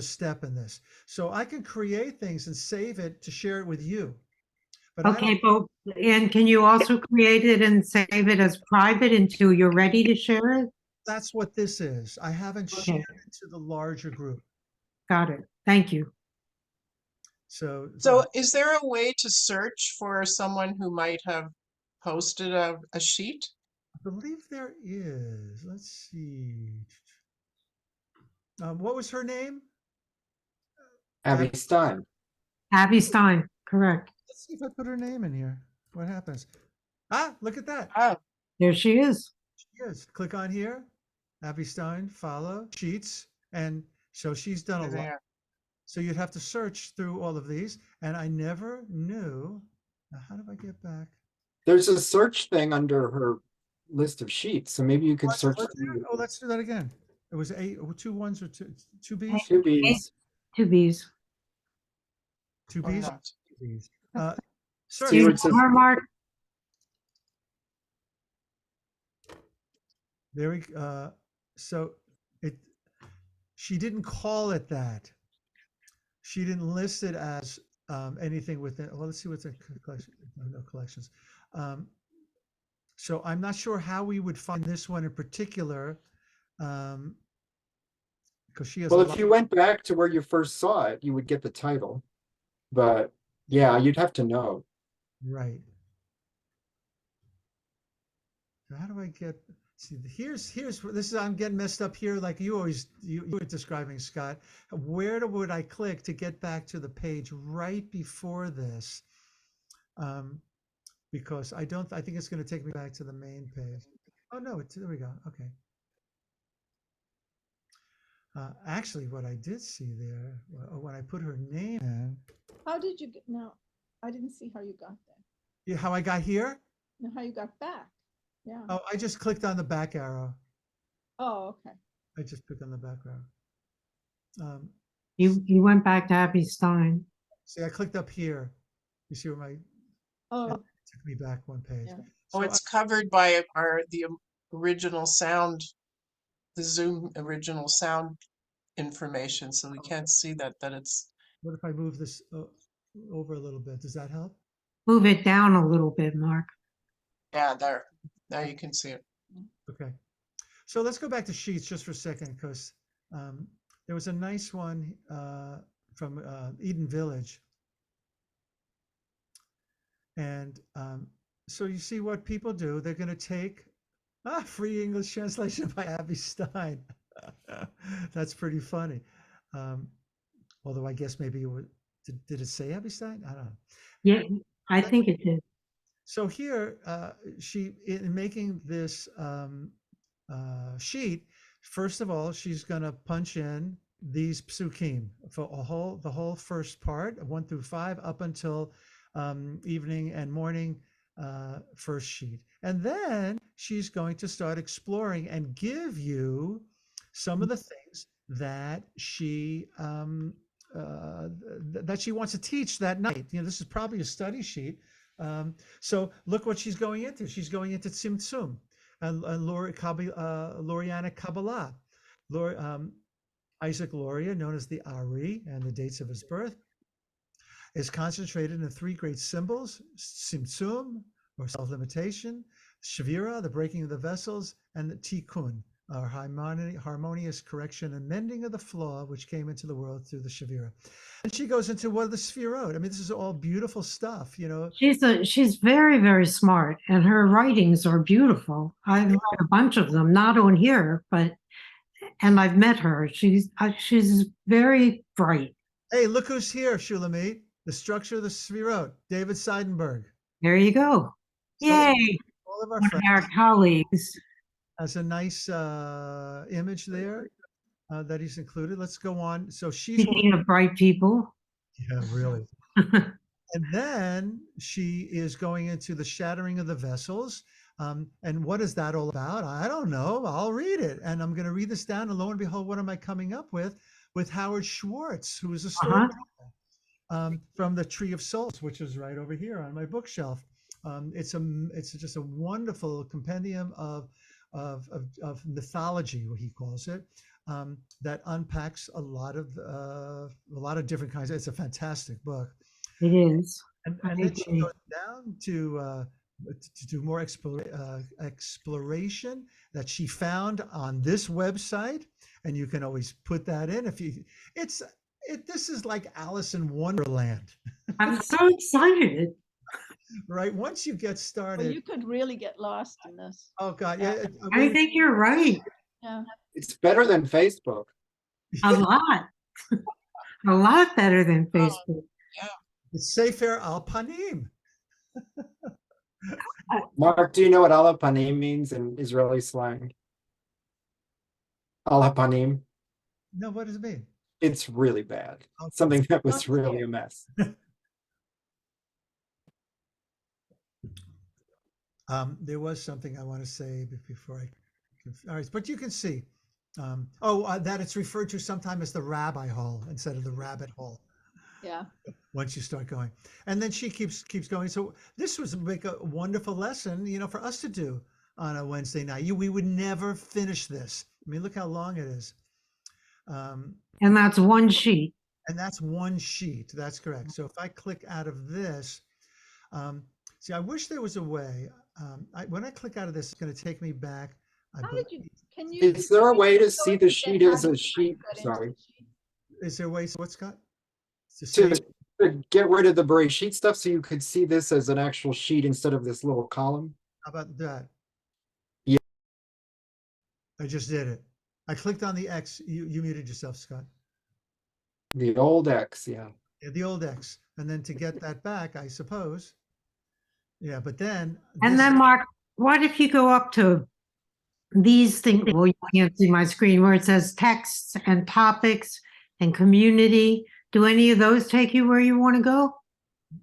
step in this. So I can create things and save it to share it with you. But Okay, and can you also create it and save it as private until you're ready to share it? that's what this is. I haven't shared it to the larger group. Got it. Thank you. So is there a way to search for someone who might have posted a sheet? I believe there is. Let's see. What was her name? Abby Stein. Abby Stein, correct. Let's see if I put her name in here. What happens? Look at that. Oh, There she is. She is. Click on here. Abby Stein, follow, sheets. And so she's done a lot. there. So you'd have to search through all of these. And I never knew. Now, how do I get back? There's a search thing under her list of sheets, so maybe you could search. Oh, let's do that again. It was 2 1s or 2 B's? 2 B's. 2 B's. 2 Or B's? not. 2 B's. See Search. where it says Mark. There we so she didn't call it that. She didn't list it as anything within. Well, let's see what's in collection. No collections. So I'm not sure how we would find this one in particular, because she has a Well, lot. if you went back to where you first saw it, you would get the title. But yeah, you'd have to know. Right. So how do I get, see, here's this is, I'm getting messed up here, like you were describing, Scott. Would I click to get back to the page right before this? Because I think it's going to take me back to the main page. Oh no, there we go. Okay. Actually, what I did see there, when I put her name in, How did you get, no, I didn't see how you got there. yeah, how I got here? No, how you got back. Yeah. Oh, I just clicked on the back arrow. Oh, okay. I just clicked on the back arrow. You went back to Abby Stein. See, I clicked up here. You see where my, Oh, it took me back one page. Yeah. Oh, So it's covered by the original sound, the Zoom original sound information, so we can't see that it's, what if I move this over a little bit? Does that help? Move it down a little bit, Mark. yeah, there. Now you can see it. Okay. So let's go back to Sheets just for a second, because there was a nice one from Eden Village. And so you see what people do. They're going to take free English translation by Abby Stein. That's pretty funny. Although I guess maybe it would, did it say Abby Stein? I don't know. Yeah, I think it did. So here, she, in making this sheet, first of all, she's going to punch in these psukim for the whole first part, 1 through 5, up until evening and morning, first sheet. And then she's going to start exploring and give you some of the things that she wants to teach that night. You know, this is probably a study sheet. So look what she's going into. She's going into Tzimtzum and Lorianic Kabbalah. Isaac Luria, known as the Ari, and the dates of his birth, is concentrated in 3 great symbols: Tzimtzum, or self-limitation; Shavira, the breaking of the vessels; and the Tikkun, or harmonious correction and mending of the flaw which came into the world through the Shavira. And she goes into what are the Sfirot. I mean, this is all beautiful stuff, you know. She's very, very smart, and her writings are beautiful. I've read a bunch of them, not on here, and I've met her. She's very bright. Hey, look who's here, Shulamit. The structure of the Sfirot, David Seidenberg. There you go. So Yay! all of our One of friends. our colleagues. Has a nice image there that he's included. Let's go on. So she's, Speaking of bright people. yeah, really. And then she is going into the shattering of the vessels. And what is that all about? I don't know. I'll read it. And I'm going to read this down. And lo and behold, what am I coming up with? With Howard Schwartz, who is a storyteller from the Tree of Souls, which is right over here on my bookshelf. It's just a wonderful compendium of mythology, what he calls it, that unpacks a lot of different kinds. It's a fantastic book. It is. And then she goes down to do more exploration that she found on this website, and you can always put that in if you. This is like Alice in Wonderland. I'm so excited. Right, once you get started. well, you could really get lost in this. Oh God, yeah. I think you're right. Yeah. It's better than Facebook. A lot. A lot better than Facebook. It's Sefer al Panim. Mark, do you know what ala panim means in Israeli slang? Ala panim. No, what does it mean? It's really bad. Okay. Something that was really a mess. There was something I want to say before all right, but you can see, that it's referred to sometimes as the rabbi hole instead of the rabbit hole. Yeah. Once you start going, and then she keeps going. So this was like a wonderful lesson, you know, for us to do on a Wednesday night. We would never finish this. I mean, look how long it is. And that's one sheet. And that's one sheet. That's correct. So if I click out of this, see, I wish there was a way. when I click out of this, it's going to take me back. I How believe, did you, can you? Is there a way to go see in the and say, sheet how as did a you sheet? put into Sorry. the sheet? is there ways, what, Scott? To To, save? to get rid of the buried sheet stuff so you could see this as an actual sheet instead of this little column? How about that? Yeah. I just did it. I clicked on the X. You muted yourself, Scott. The old X, yeah. Yeah, the old X. And then to get that back, I suppose. Yeah, but then. And this- then Mark, what if you go up to these things? Well, you can't see my screen where it says texts and topics and community. Do any of those take you where you want to go?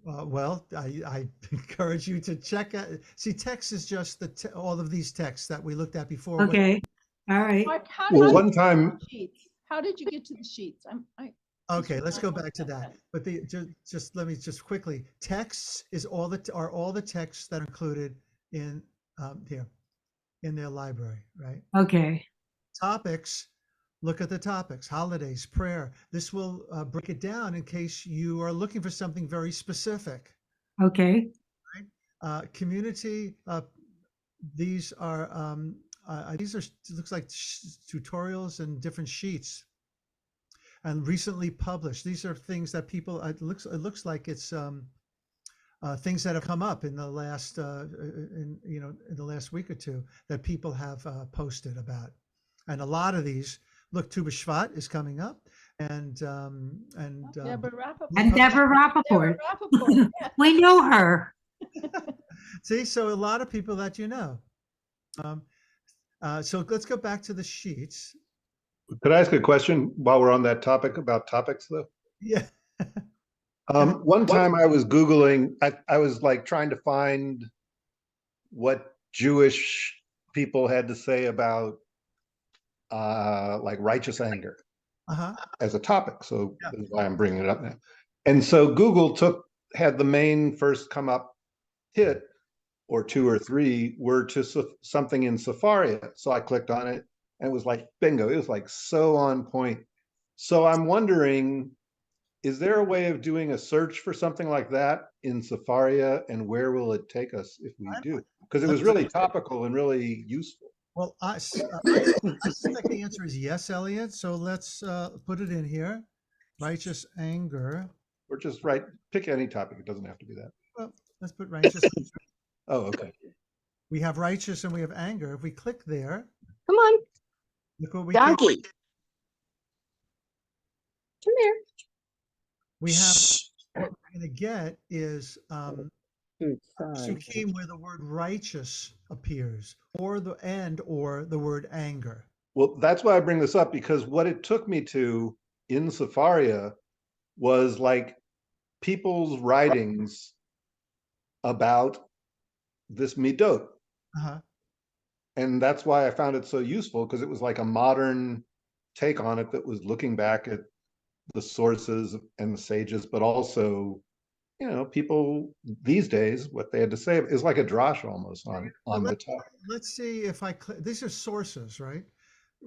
Well, I encourage you to check out. See, text is just all of these texts that we looked at before. Okay. All right. Mark, how Well, did one you get to time, the sheets? How did you get to the sheets? Okay, let's go back to that. But just let me just quickly. Texts is all the texts that are included in here in their library, right? Okay. Topics. Look at the topics: holidays, prayer. This will break it down in case you are looking for something very specific. Okay. Community. These are looks like tutorials and different sheets. And recently published. These are things that people. It looks like it's things that have come up in the last in the last week or two that people have posted about. And a lot of these. Look, Tu B'Shvat is coming up, and Deborah Rappaport. And Deborah Rappaport. Rappaport. We know her. See, so a lot of people that you know. So let's go back to the sheets. could I ask a question while we're on that topic about topics though? Yeah. One time I was Googling, I was like trying to find what Jewish people had to say about like righteous anger as a topic. So Yeah. that's why I'm bringing it up now. And so Google had the main first come up hit, or 2 or 3 were to something in Sefaria. So I clicked on it and it was like, bingo, it was like so on point. So I'm wondering, is there a way of doing a search for something like that in Sefaria, and where will it take us if we do? Because it was really topical and really useful. Well, I suspect the answer is yes, Elliot. So let's put it in here. Righteous anger. Or just pick any topic. It doesn't have to be that. Well, let's put righteous. Oh, okay. We have righteous and we have anger. If we click there, Come on, look what we donkey. get. Come here. We have what we're going to get is psukim where the word righteous appears, or the word anger. Well, that's why I bring this up, because what it took me to in Sefaria was like people's writings about this midot. And that's why I found it so useful, because it was like a modern take on it that was looking back at the sources and the sages, but also, people these days, what they had to say is like a drash almost on the topic. Let's see if I click. These are sources, right?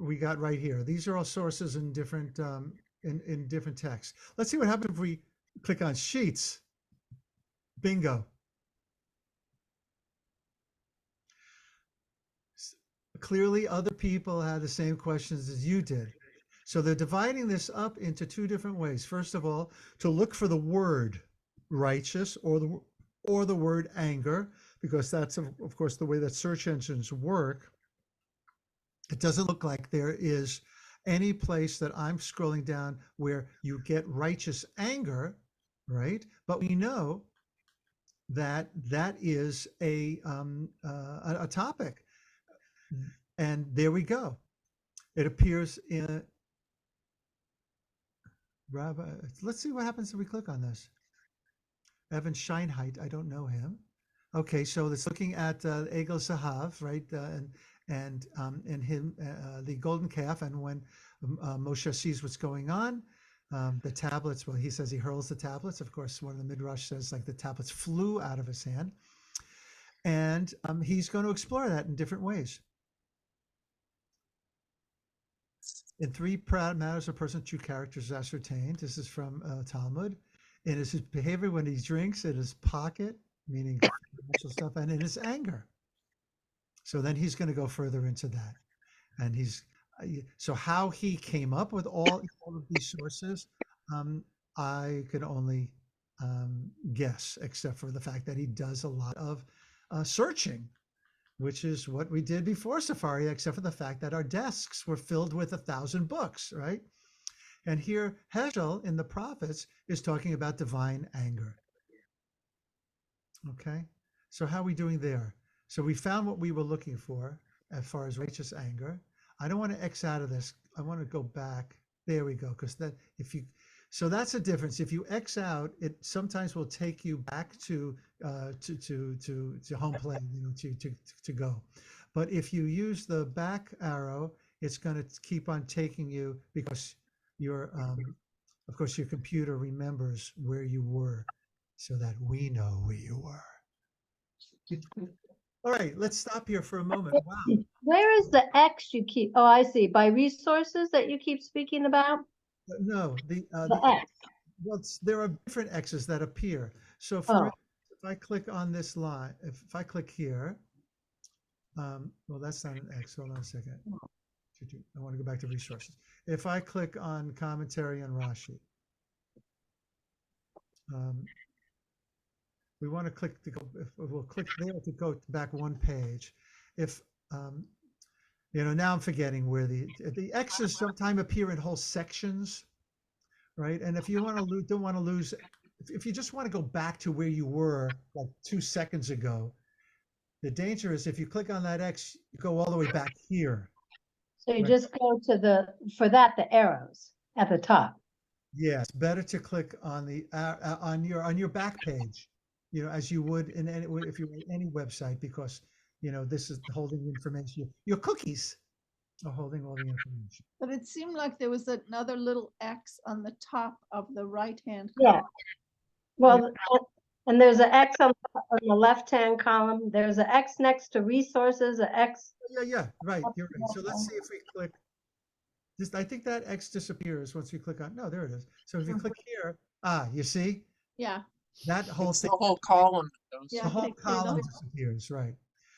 We got right here. These are all sources in different in different texts. Let's see what happens if we click on sheets. Bingo. Clearly, other people had the same questions as you did. So they're dividing this up into 2 different ways. First of all, to look for the word righteous or the word anger, because that's of course the way that search engines work. It doesn't look like there is any place that I'm scrolling down where you get righteous anger, right? But we know that that is a topic. And there we go. It appears in Rabbi. Let's see what happens if we click on this. Evan Scheinheit, I don't know him. Okay, so it's looking at Egel Sahav, right? And him, the golden calf, and when Moshe sees what's going on, the tablets. Well, he says he hurls the tablets. Of course, one of the midrash says like the tablets flew out of his hand, and he's going to explore that in different ways. In 3 matters a person's true character is ascertained. This is from Talmud. In his behavior when he drinks, in his pocket, meaning spiritual stuff, and in his anger. So then he's going to go further into that. And so how he came up with all of these sources, I could only guess, except for the fact that he does a lot of searching, which is what we did before Sefaria, except for the fact that our desks were filled with 1,000 books, right? And here Heschel in the prophets is talking about divine anger. Okay, so how are we doing there? So we found what we were looking for as far as righteous anger. I don't want to X out of this. I want to go back. There we go. Because that so that's a difference. If you X out, it sometimes will take you back to home plane, to go. But if you use the back arrow, it's going to keep on taking you because of course, your computer remembers where you were so that we know where you were. All right, let's stop here for a moment. Wow. Where is the X you keep? Oh, I see. By resources that you keep speaking about? No, The X. well, there are different X's that appear. So Oh. instance, if I click on this line, if I click here, well, that's not an X. Hold on a second. I want to go back to resources. If I click on commentary on Rashi, we want to click to go. We'll click there to go back one page. If now I'm forgetting where the X's sometimes appear in whole sections, right? And if you don't want to lose, if you just want to go back to where you were like 2 seconds ago, the danger is if you click on that X, you go all the way back here. So you Right. just go to the arrows at the top. Yes, better to click on the on your back page, as you would if you were in any website, because this is holding information. Your cookies are holding all the information. But it seemed like there was another little X on the top of the right-hand Yeah. column. Well, and there's an X on the left-hand column. There's an X next to resources, an X. Yeah, right. You're right. So let's see if we click. I think that X disappears once you click on. No, there it is. So if you click here, you see Yeah. that whole It's thing. the whole column. Yeah. The whole they cleared column up. disappears, right?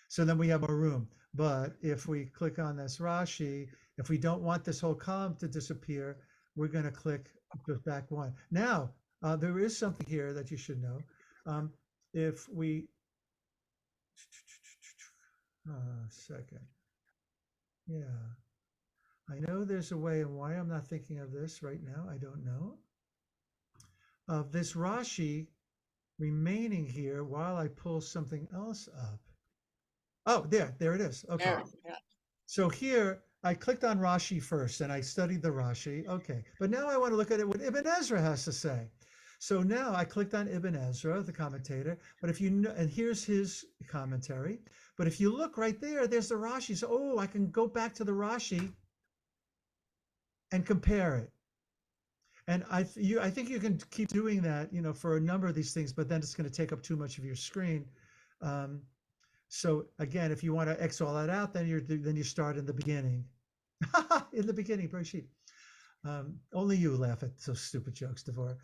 So then we have more room. But if we click on this Rashi, if we don't want this whole column to disappear, we're going to click just back one. Now, there is something here that you should know. If we, second. Yeah. I know there's a way, and why I'm not thinking of this right now, I don't know. Of this Rashi remaining here while I pull something else up. Oh, there it is. Okay. There, yeah. So here I clicked on Rashi first and I studied the Rashi. Okay. But now I want to look at what Ibn Ezra has to say. So now I clicked on Ibn Ezra, the commentator, but if you know, and here's his commentary. But if you look right there, there's the Rashi. So, I can go back to the Rashi and compare it. And I think you can keep doing that, for a number of these things, but then it's going to take up too much of your screen. So again, if you want to X all that out, then you start in the beginning. In the beginning, Brashid. Only you laugh at those stupid jokes, Devorah,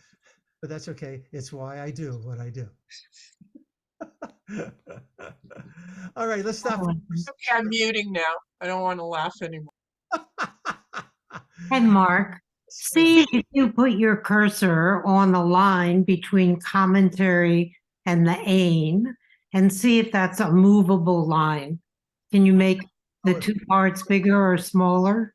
but that's okay. It's why I do what I do. All right, let's stop. Okay, I'm muting now. I don't want to laugh anymore. And Mark, see if you put your cursor on the line between commentary and the aim and see if that's a movable line. Can you make the two parts bigger or smaller?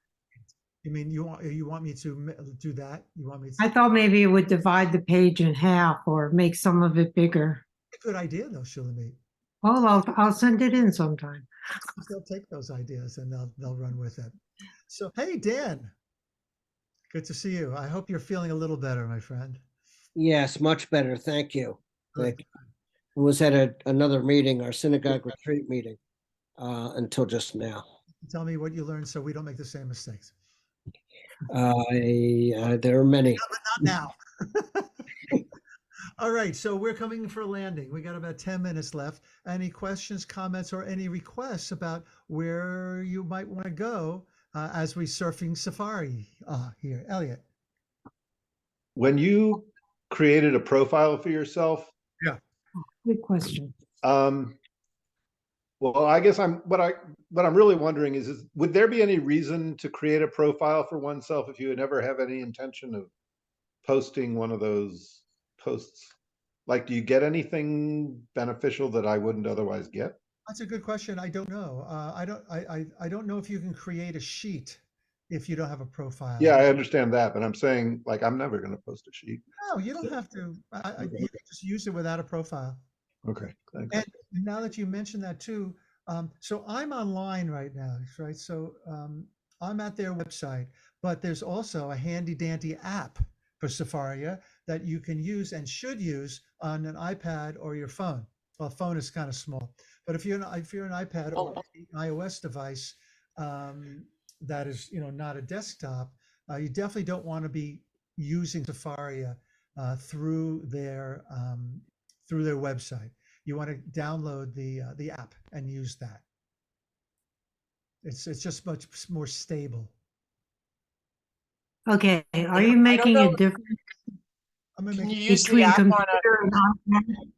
You mean you want me to do that? You want me to? I thought maybe it would divide the page in half or make some of it bigger. Good idea, though, Shulamit. Well, I'll send it in sometime. They'll take those ideas and they'll run with it. So, hey, Dan, good to see you. I hope you're feeling a little better, my friend. Yes, much better. Thank you. Good. Thank you. I was at another meeting, our synagogue retreat meeting, until just now. Tell me what you learned so we don't make the same mistakes. There are many. Not now. All right, so we're coming for a landing. We got about 10 minutes left. Any questions, comments, or any requests about where you might want to go as we surfing Safari here? Elliot. When you created a profile for yourself, Good question. Well, I guess what I'm really wondering is would there be any reason to create a profile for oneself if you never have any intention of posting one of those posts? Like, do you get anything beneficial that I wouldn't otherwise get? That's a good question. I don't know. I don't know if you can create a sheet if you don't have a profile. Yeah, I understand that, but I'm saying, like, I'm never going to post a sheet. No, you don't have to. You can just use it without a profile. Okay, thanks. And now that you mentioned that too, so I'm online right now, right? So I'm at their website, but there's also a handy dandy app for Sefaria that you can use and should use on an iPad or your phone. Well, phone is kind of small, but if you're an iPad or an iOS device that is, not a desktop, you definitely don't want to be using Sefaria through their website. You want to download the app and use that. It's just much more stable. Okay, are Yeah, you I don't making a know. difference I'm gonna Can make you use the between app on a, computer and iPad?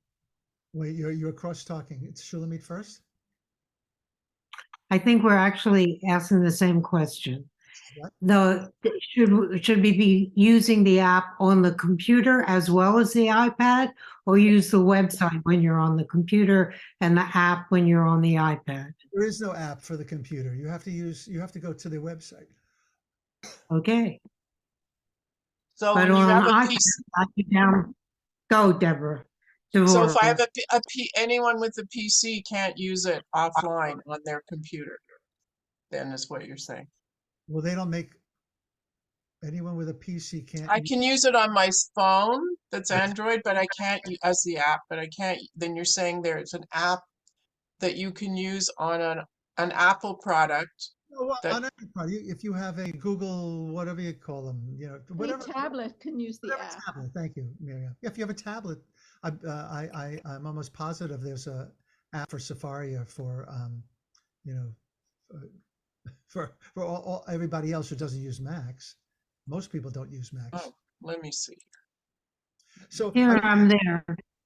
wait. You're cross talking. It's Shulamit first. I think we're actually asking the same question. What? Should we be using the app on the computer as well as the iPad, or use the website when you're on the computer and the app when you're on the iPad? There is no app for the computer. You have to go to their website. Okay, so but when you on have an a iPad, PC, I can go, Deborah. so if I have Deborah. anyone with a PC can't use it offline on their computer, then is what you're saying. Well, they don't make anyone with a PC can't. I can use it on my phone that's Android, but I can't as the app, but I can't. Then you're saying there's an app that you can use on an Apple product. Well, That on any part, if you have a Google, whatever you call them, Any whatever tablet can use the whatever app. tablet. Thank you, Miriam. If you have a tablet, I'm almost positive there's a app for Sefaria for you know for all everybody else who doesn't use Macs. Most people don't use Macs. oh, let me see. So Here, I'm there.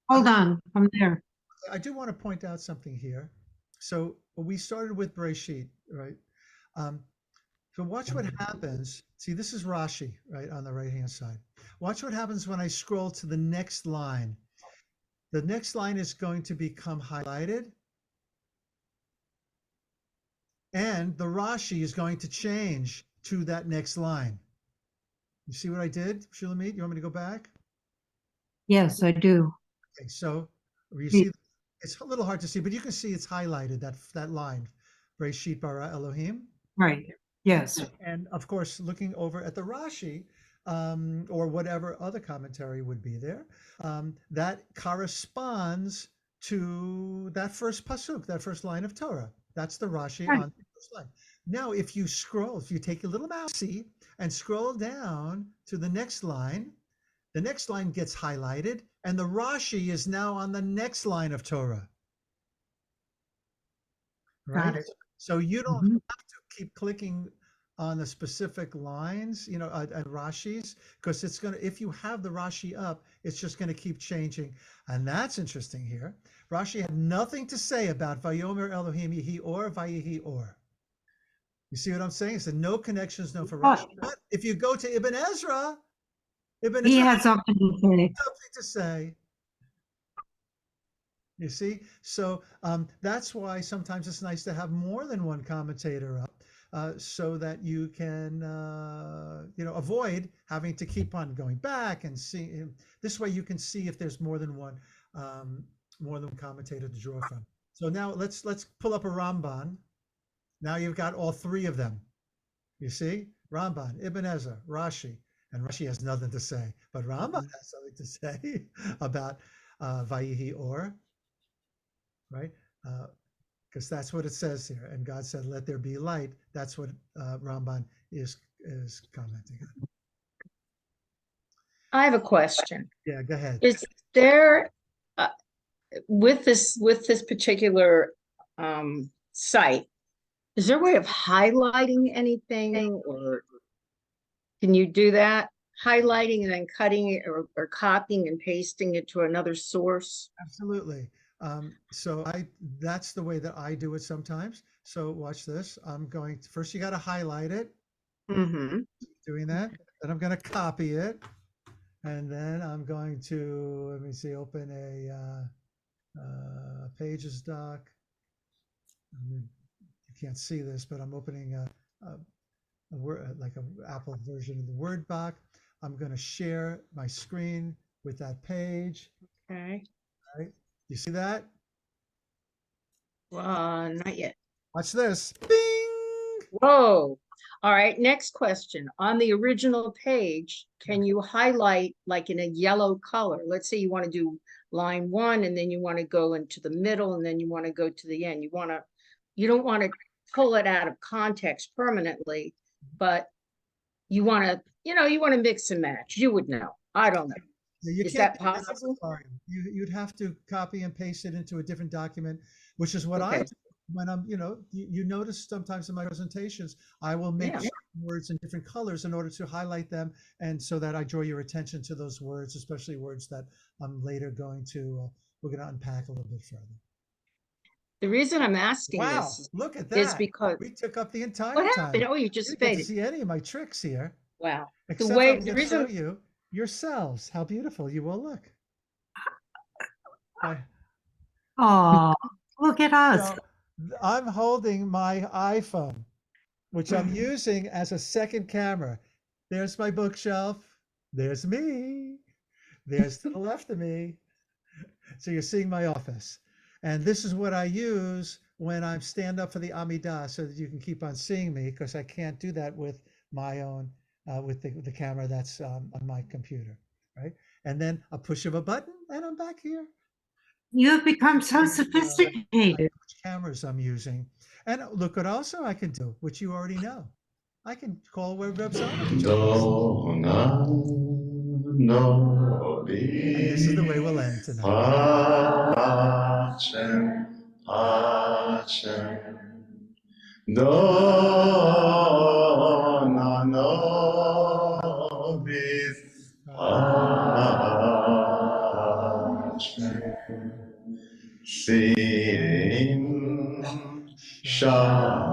Hold on, I'm there. I do want to point out something here. So we started with Bereshit, right? So watch what happens. See, this is Rashi, right, on the right-hand side. Watch what happens when I scroll to the next line. The next line is going to become highlighted. And the Rashi is going to change to that next line. You see what I did, Shulamit? You want me to go back? Yes, I do. Okay, so you see, it's a little hard to see, but you can see it's highlighted, that line, Bereshit bara Elohim. Right, yes. And of course, looking over at the Rashi, or whatever other commentary would be there, that corresponds to that first pasuk, that first line of Torah. That's the Rashi Right. on the first line. Now, if you take your little mousey and scroll down to the next line gets highlighted, and the Rashi is now on the next line of Torah. Right? Got it. So you don't Mhm. have to keep clicking on the specific lines, at Rashi's, because it's going to, if you have the Rashi up, it's just going to keep changing. And that's interesting here. Rashi had nothing to say about Vayomer Elohim Yehi Or, Vayehi Or. You see what I'm saying? It's no connections, no for Rashi. But if you go to Ibn Ezra He has has something to say. something to say. You see? So that's why sometimes it's nice to have more than one commentator up, so that you can, avoid having to keep on going back and see. This way you can see if there's more than one commentator to draw from. So now let's pull up a Ramban. Now you've got all three of them. You see? Ramban, Ibn Ezra, Rashi. And Rashi has nothing to say, but Ramban has something to say about Vayihi Or. Right? Because that's what it says here. And God said, let there be light. That's what Ramban is commenting on. I have a question. Yeah, go ahead. Is there, with this particular site, is there a way of highlighting anything, or can you do that? Highlighting and then cutting it or copying and pasting it to another source? Absolutely. So that's the way that I do it sometimes. So watch this. I'm going to, first you got to highlight it, Mm-hmm. doing that. Then I'm going to copy it. And then I'm going to, let me see, open a Pages doc. You can't see this, but I'm opening a Word, like an Apple version of the Word doc. I'm going to share my screen with that page. Okay. Right? You see that? Not yet. Watch this. Bing! Whoa. All right, next question. On the original page, can you highlight like in a yellow color? Let's say you want to do line 1 and then you want to go into the middle and then you want to go to the end. You don't want to pull it out of context permanently, but you want to, you want to mix and match. You would know. I don't know. You Is can't that pick it up possible? apart. You'd have to copy and paste it into a different document, which is what I Okay. do when I'm, you notice sometimes in my presentations, I will make Yeah. words in different colors in order to highlight them, and so that I draw your attention to those words, especially words that I'm later we're going to unpack a little bit further. The reason I'm asking Wow, this look at is that. because We took up the entire what time. happened? Oh, you You just didn't get to faded. see any of my tricks here, Wow. except I'm going to show you yourselves how beautiful you will look. Oh, look at us. So I'm holding my iPhone, which I'm using as a second camera. There's my bookshelf. There's me. There's to the left of me. So you're seeing my office. And this is what I use when I stand up for the Amidah, so that you can keep on seeing me, because I can't do that with my own, with the camera that's on my computer, right? And then a push of a button and I'm back here. You have become so Which sophisticated. cameras I'm using. And look what also I can do, which you already know. I can call webs on to join us. And this is the way we'll end tonight.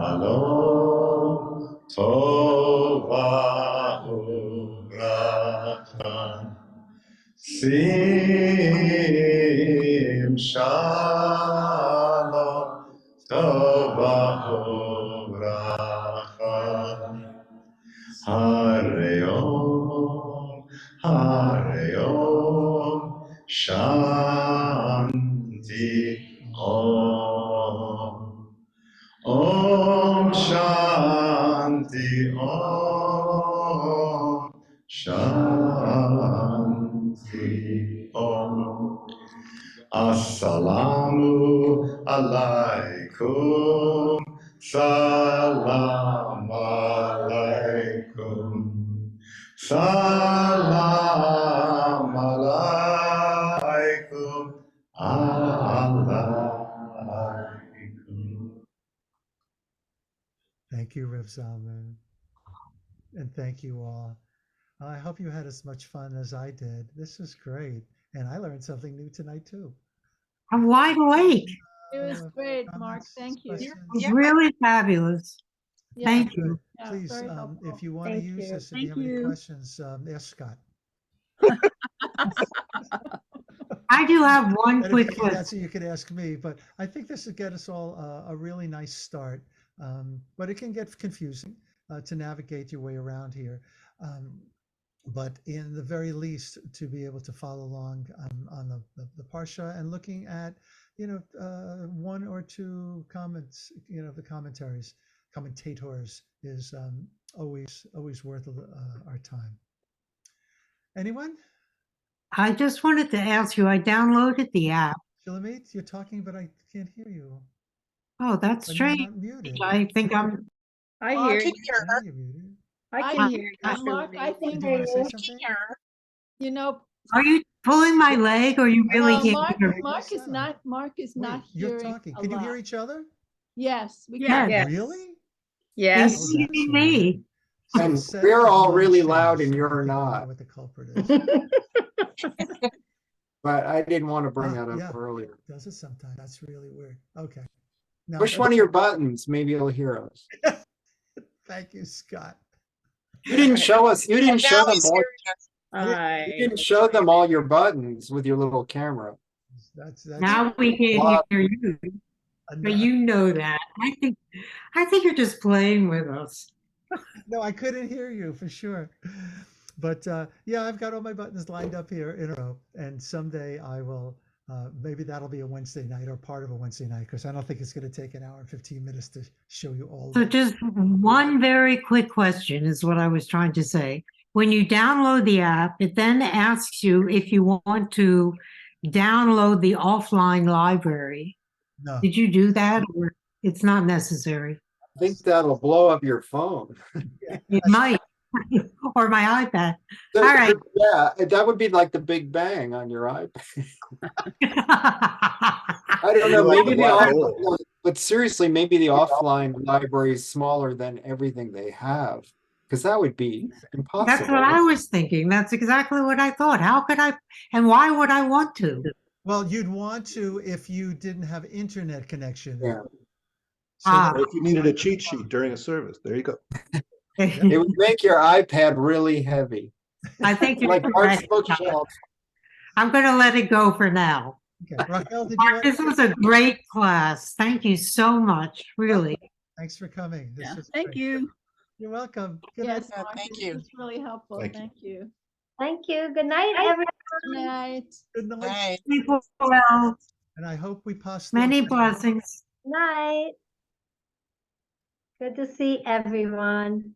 Shalom Tova Uracha Sim Shalom Tova Uracha Harayom Shanti Om Om Shanti Om Shanti Om Assalamu alaikum Salam alaikum Salam alaikum alaikum. Thank you, Reb Zalman. And thank you all. I hope you had as much fun as I did. This was great. And I learned something new tonight too. I'm wide awake. It was great, Mark. Comments, Thank you. questions? It was really fabulous. Yeah, Thank you. yeah, Please, very helpful. if you want to Thank use you. this, if you have any questions, ask Scott. I do have one And if quick you can't question. answer, you could ask me. But I think this will get us all a really nice start. But it can get confusing to navigate your way around here. But in the very least, to be able to follow along on the Parsha and looking at, one or two comments, the commentators is always worth our time. Anyone? I just wanted to ask you, I downloaded the app. Shulamit, you're talking, but I can't hear you. Oh, that's And you're strange. not muted. I think I'm, I Mark, hear you. Now you're muted. I can hear you. Mark, I Did think, you want to say something? you know, are you pulling my leg or you really no, can't Mark, hear me? Mark is not Wait, hearing you're talking. a Can you lot. hear each other? Yes, we Yes. can. Yes. Really? Yes. Oh, He's that's hearing weird. me. So And set we're has all not really loud changed. and I you're think I know not. what the culprit is. but I didn't want to bring that up Yeah. earlier. Does it sometimes? That's really weird. Okay. No, Push one of your buttons, maybe it'll hear us. thank you, Scott. You didn't show us, you didn't And show now them he's all, hearing us. you didn't show them all your buttons with your little camera. That's Now we can't Wow. hear you, but no, you know that. I think you're just playing with us. no, I couldn't hear you for sure. But yeah, I've got all my buttons lined up here in a row, and someday I will. Maybe that'll be a Wednesday night or part of a Wednesday night, because I don't think it's going to take an hour and 15 minutes to show you all. So of them. just one very quick question is what I was trying to say. When you download the app, it then asks you if you want to download the offline library. No, Did you do that, or it's not necessary? I think that'll blow up your phone. It might, or my iPad. So, All right. yeah, that would be like the Big Bang on your iPad. I don't know, Like maybe a the black off, hole. but seriously, maybe the offline library is smaller than everything they have, because that would be impossible. That's what I was thinking. That's exactly what I thought. How could I, and why would I want to? well, you'd want to if you didn't have internet connection. Yeah. So Ah. Or if you needed a cheat sheet during a service, there you go. It would make your iPad really heavy, I think you're like Bart's correct. bookshelf. I'm going to let it go for now. okay. Raquel, did you Mark, this was a great class. Thank you so much, really. Thanks for coming. This Yeah, was thank great. you. You're welcome. Good Yes, Yeah, Mark, thank this you. was really helpful. Thank you. Thank you. Thank you. Good night, everyone. Good night. Good night. Right. People well, And I hope we pass through. many blessings. Night. Good to see everyone.